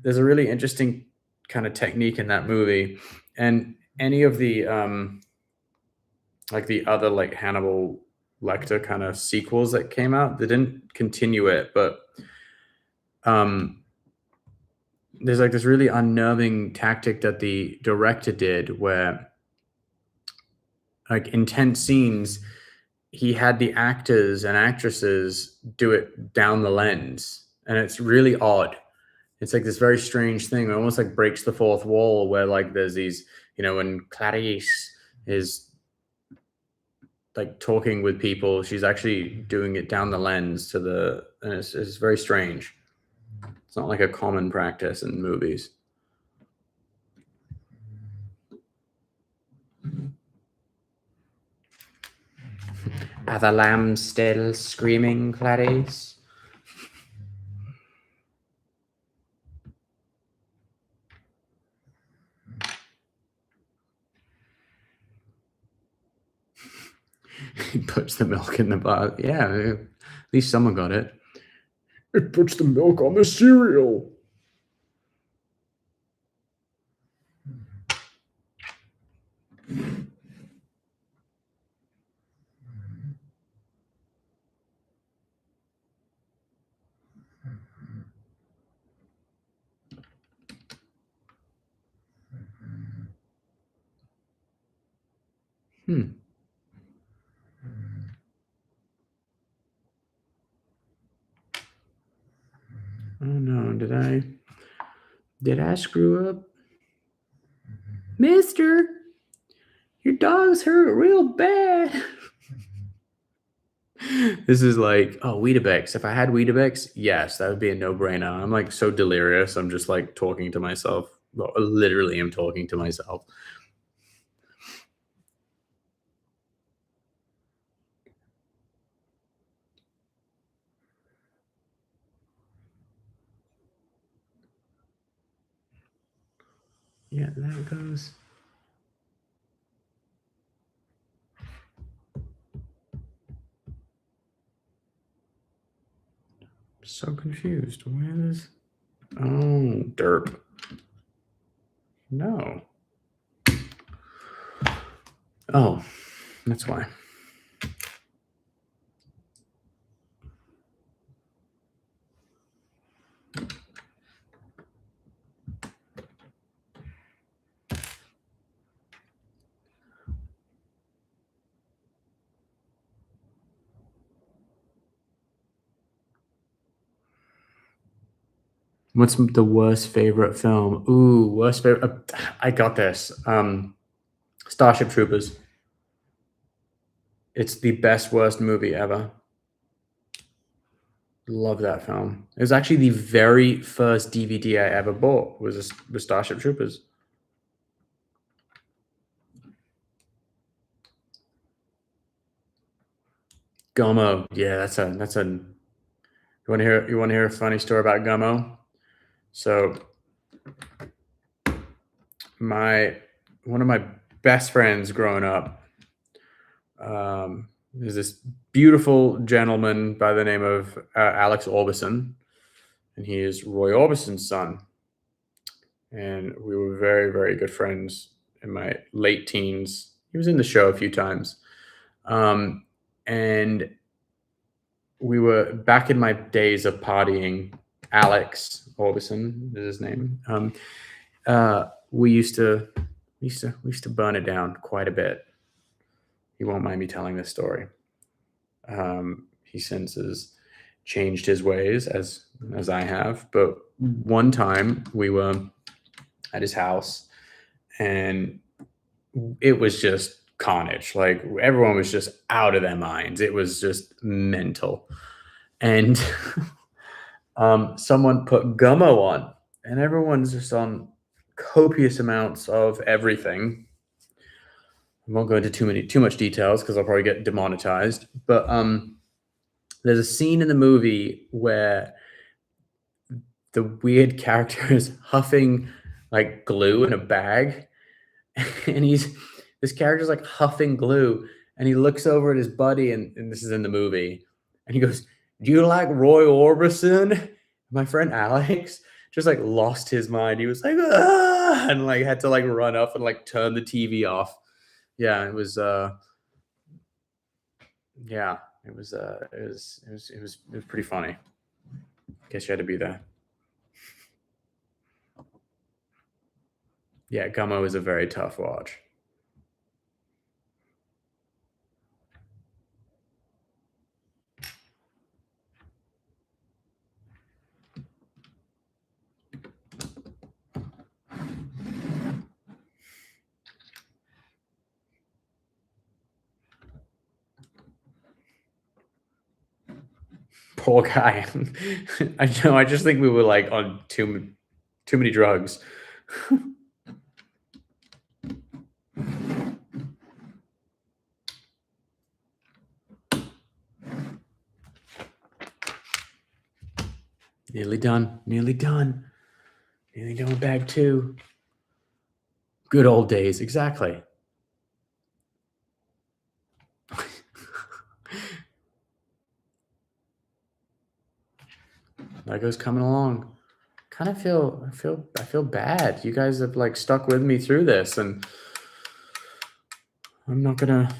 Speaker 1: There's a really interesting kind of technique in that movie, and any of the like the other like Hannibal Lecter kind of sequels that came out, they didn't continue it, but um there's like this really unnerving tactic that the director did where like intense scenes he had the actors and actresses do it down the lens, and it's really odd. It's like this very strange thing. It almost like breaks the fourth wall where like there's these, when Clarice is like talking with people, she's actually doing it down the lens to the, and it's very strange. It's not like a common practice in movies. Are the lambs still screaming, Clarice? He puts the milk in the box. Yeah, at least someone got it. It puts the milk on the cereal. Oh no, did I screw up? Mister, your dog's hurt real bad. This is like, oh, Weetabix. If I had Weetabix, yes, that would be a no-brainer. I'm like so delirious. I'm just like talking to myself. Well, literally, I'm talking to myself. Yeah, there it goes. So confused. Where is? Oh, derp. No. Oh, that's why. What's the worst favorite film? Ooh, worst favorite. I got this. Starship Troopers. It's the best worst movie ever. Love that film. It was actually the very first DVD I ever bought was Starship Troopers. Gummo. Yeah, that's a. You want to hear a funny story about Gummo? So my one of my best friends growing up is this beautiful gentleman by the name of Alex Orbison, and he is Roy Orbison's son. And we were very, very good friends in my late teens. He was in the show a few times. And we were back in my days of partying. Alex Orbison is his name. We used to burn it down quite a bit. He won't mind me telling this story. He since has changed his ways as I have. But one time we were at his house, and it was just carnage. Like everyone was just out of their minds. It was just mental. And someone put Gummo on, and everyone's just on copious amounts of everything. I won't go into too much details because I'll probably get demonetized. But there's a scene in the movie where the weird character is huffing like glue in a bag, and this character's like huffing glue, and he looks over at his buddy, and this is in the movie, and he goes, "Do you like Roy Orbison?" My friend Alex just like lost his mind. He was like, "Ah!" and like had to like run up and like turn the TV off. Yeah, it was yeah, it was pretty funny. Guess you had to be there. Yeah, Gummo is a very tough watch. Poor guy. I know. I just think we were like on too many drugs. Nearly done. Nearly done. Nearly done with bag two. Good old days. Exactly. Lego's coming along. I feel bad. You guys have like stuck with me through this, and I'm not gonna.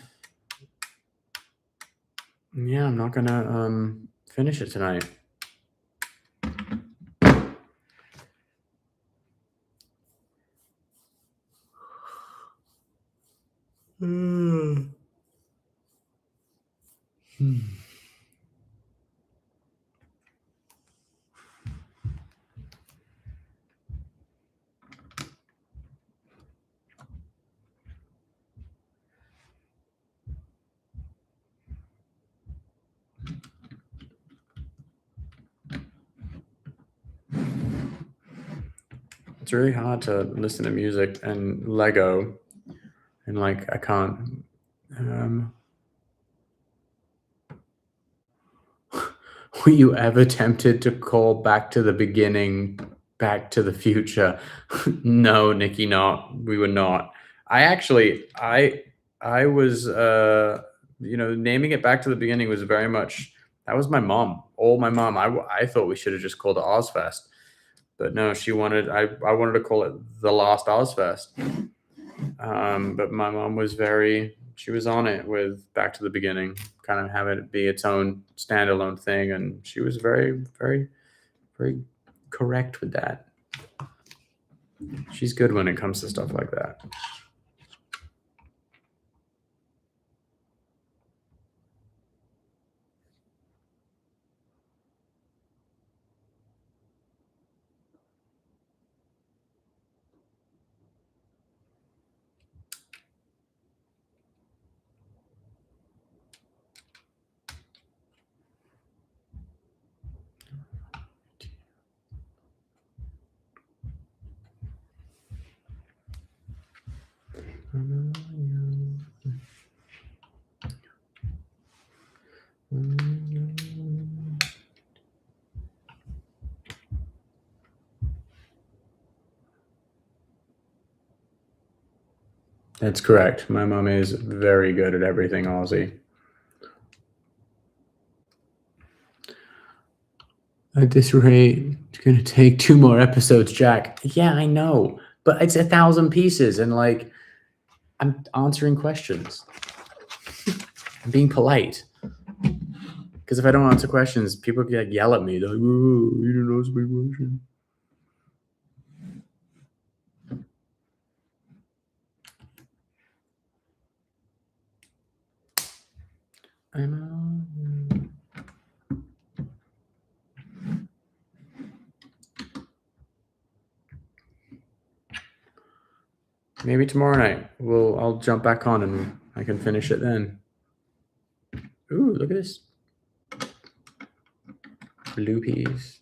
Speaker 1: Yeah, I'm not gonna finish it tonight. Hmm. It's really hard to listen to music and Lego, and like I can't. Um, were you ever tempted to call Back to the Beginning, Back to the Future? No, Nikki, not. We were not. I was, naming it Back to the Beginning was very much that was my mom. All my mom. I thought we should have just called it Ozfest, but no, I wanted to call it The Last Ozfest. But my mom was she was on it with Back to the Beginning, kind of have it be its own standalone thing, and she was very, very, very correct with that. She's good when it comes to stuff like that. That's correct. My mom is very good at everything Aussie. At this rate, it's going to take 2 more episodes, Jack. Yeah, I know. But it's 1,000 pieces, and like, I'm answering questions. I'm being polite. Because if I don't answer questions, people can yell at me. They're like, "Oh, you didn't answer my question." Maybe tomorrow night I'll jump back on and I can finish it then. Ooh, look at this. Blue peas.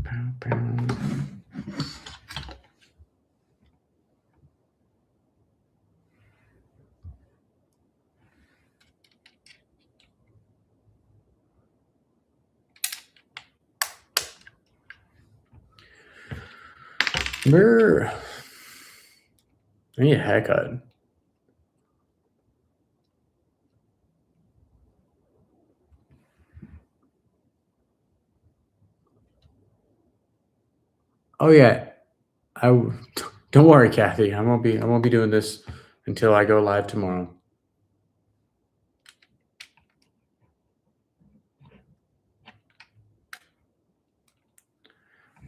Speaker 1: Pow, pow. Brr. I need a haircut. Oh yeah, don't worry, Kathy. I won't be doing this until I go live tomorrow.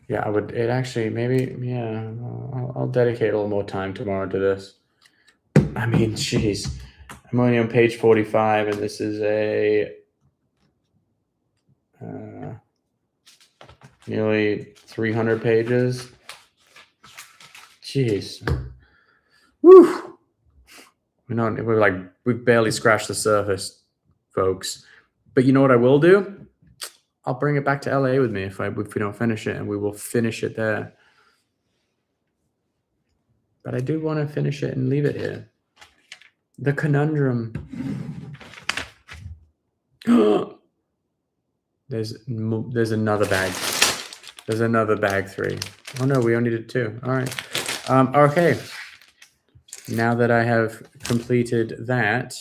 Speaker 1: Yeah, I would. It actually maybe. Yeah, I'll dedicate a little more time tomorrow to this. I mean, jeez, I'm only on page 45, and this is a nearly 300 pages. Jeez. Woo! We barely scratched the surface, folks. But you know what I will do? I'll bring it back to LA with me if we don't finish it, and we will finish it there. But I do want to finish it and leave it here. The conundrum. There's another bag. There's another bag 3. Oh no, we only did 2. All right. Okay. Now that I have completed that,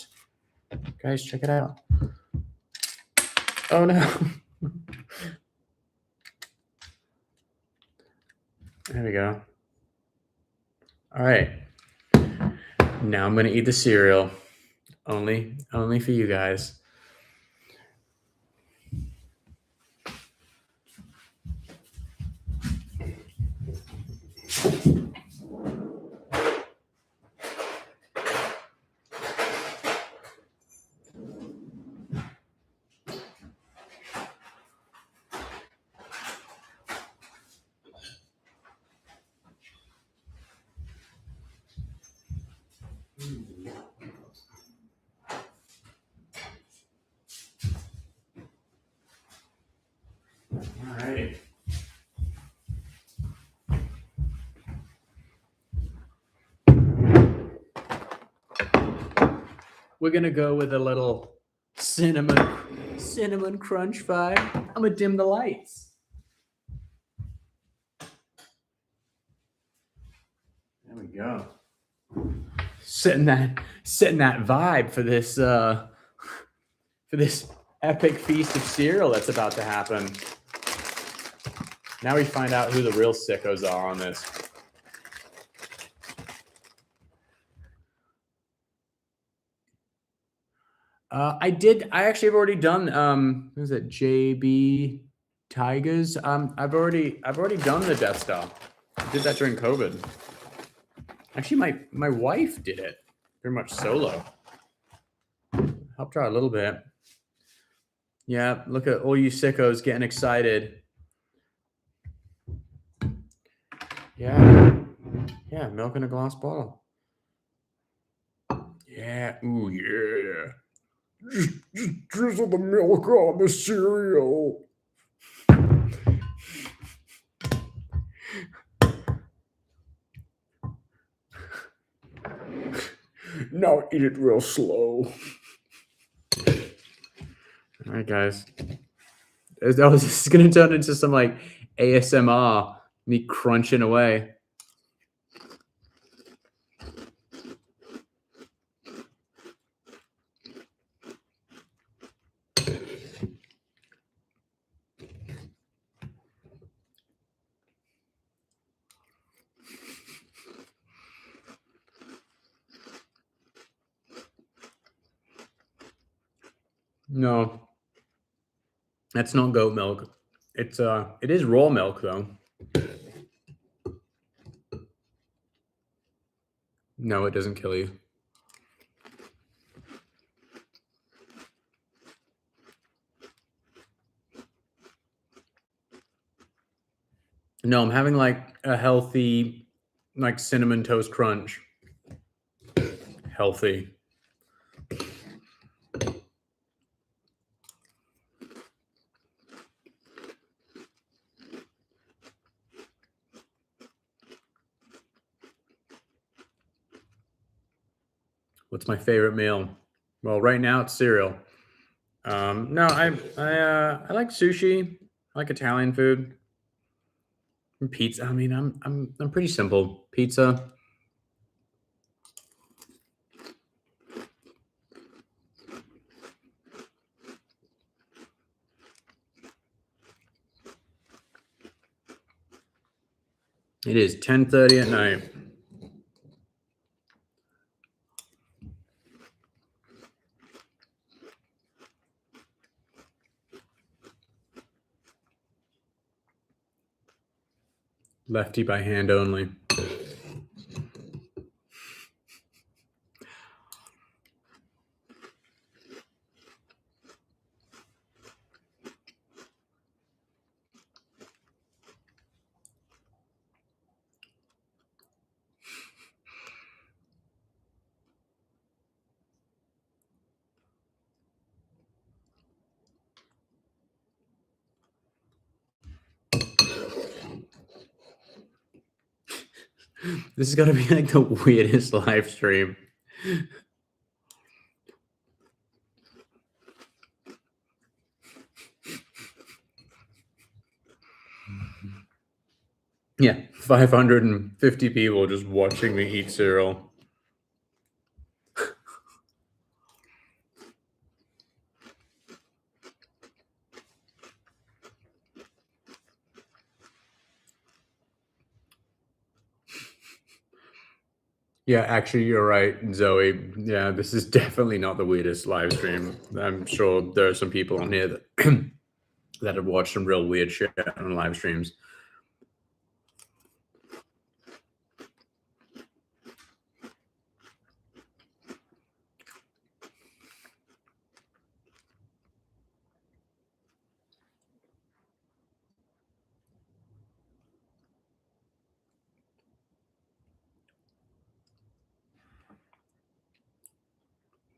Speaker 1: guys, check it out. Oh no. There we go. All right. Now I'm going to eat the cereal. Only for you guys. All right. We're gonna go with a little cinnamon crunch vibe. I'm gonna dim the lights. There we go. Setting that vibe for this epic feast of cereal that's about to happen. Now we find out who the real sickos are on this. I actually have already done what is it, JB Tigers? I've already done the Death Star. I did that during COVID. Actually, my wife did it pretty much solo. Helped her out a little bit. Yeah, look at all you sickos getting excited. Yeah, milk in a glass bottle. Yeah, ooh yeah. Just drizzle the milk on the cereal. Now eat it real slow. All right, guys. This is going to turn into some like ASMR, me crunching away. No, that's not goat milk. It is raw milk though. No, it doesn't kill you. No, I'm having like a healthy, like cinnamon toast crunch. Healthy. What's my favorite meal? Well, right now it's cereal. No, I like sushi. I like Italian food. And pizza. I mean, I'm pretty simple. Pizza. It is 10:30 at night. Lefty by hand only. This is gonna be like the weirdest live stream. Yeah, 550 people just watching me eat cereal. Yeah, actually, you're right, Zoe. Yeah, this is definitely not the weirdest live stream. I'm sure there are some people on here that that have watched some real weird shit on live streams.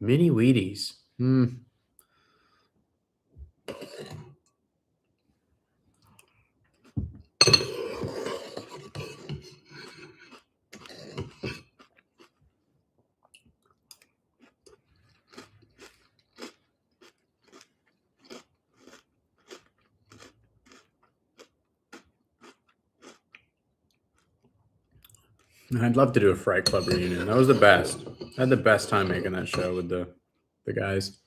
Speaker 1: Mini Wheaties. I'd love to do a Fright Club reunion. That was the best. I had the best time making that show with the guys.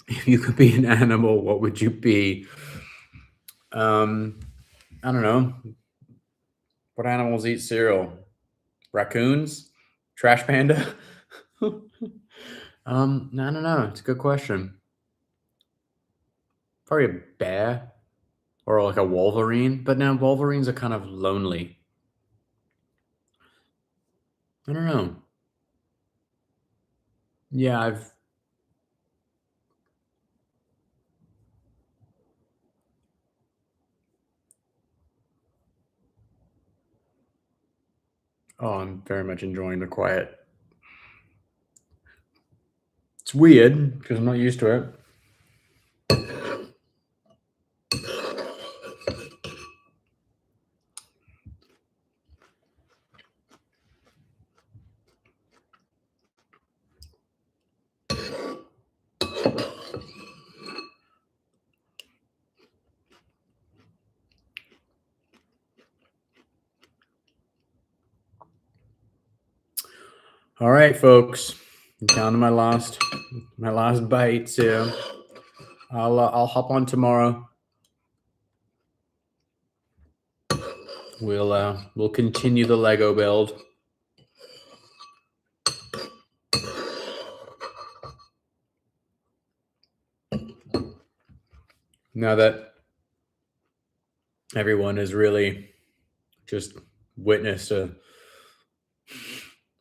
Speaker 1: If you could be an animal, what would you be? I don't know. What animals eat cereal? Raccoons? Trash panda? I don't know. It's a good question. Probably a bear or like a wolverine, but now wolverines are kind of lonely. I don't know. Yeah, I'm very much enjoying the quiet. It's weird because I'm not used to it. All right, folks. I'm down to my last bite. So I'll hop on tomorrow. We'll continue the Lego build. Now that everyone has really just witnessed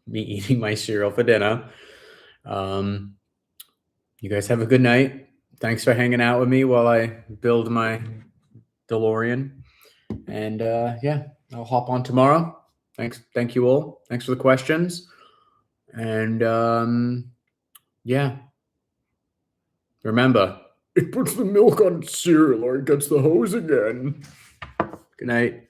Speaker 1: me eating my cereal for dinner, you guys have a good night. Thanks for hanging out with me while I build my DeLorean. And yeah, I'll hop on tomorrow. Thank you all. Thanks for the questions. And yeah, remember, it puts the milk on cereal or it gets the hose again. Good night.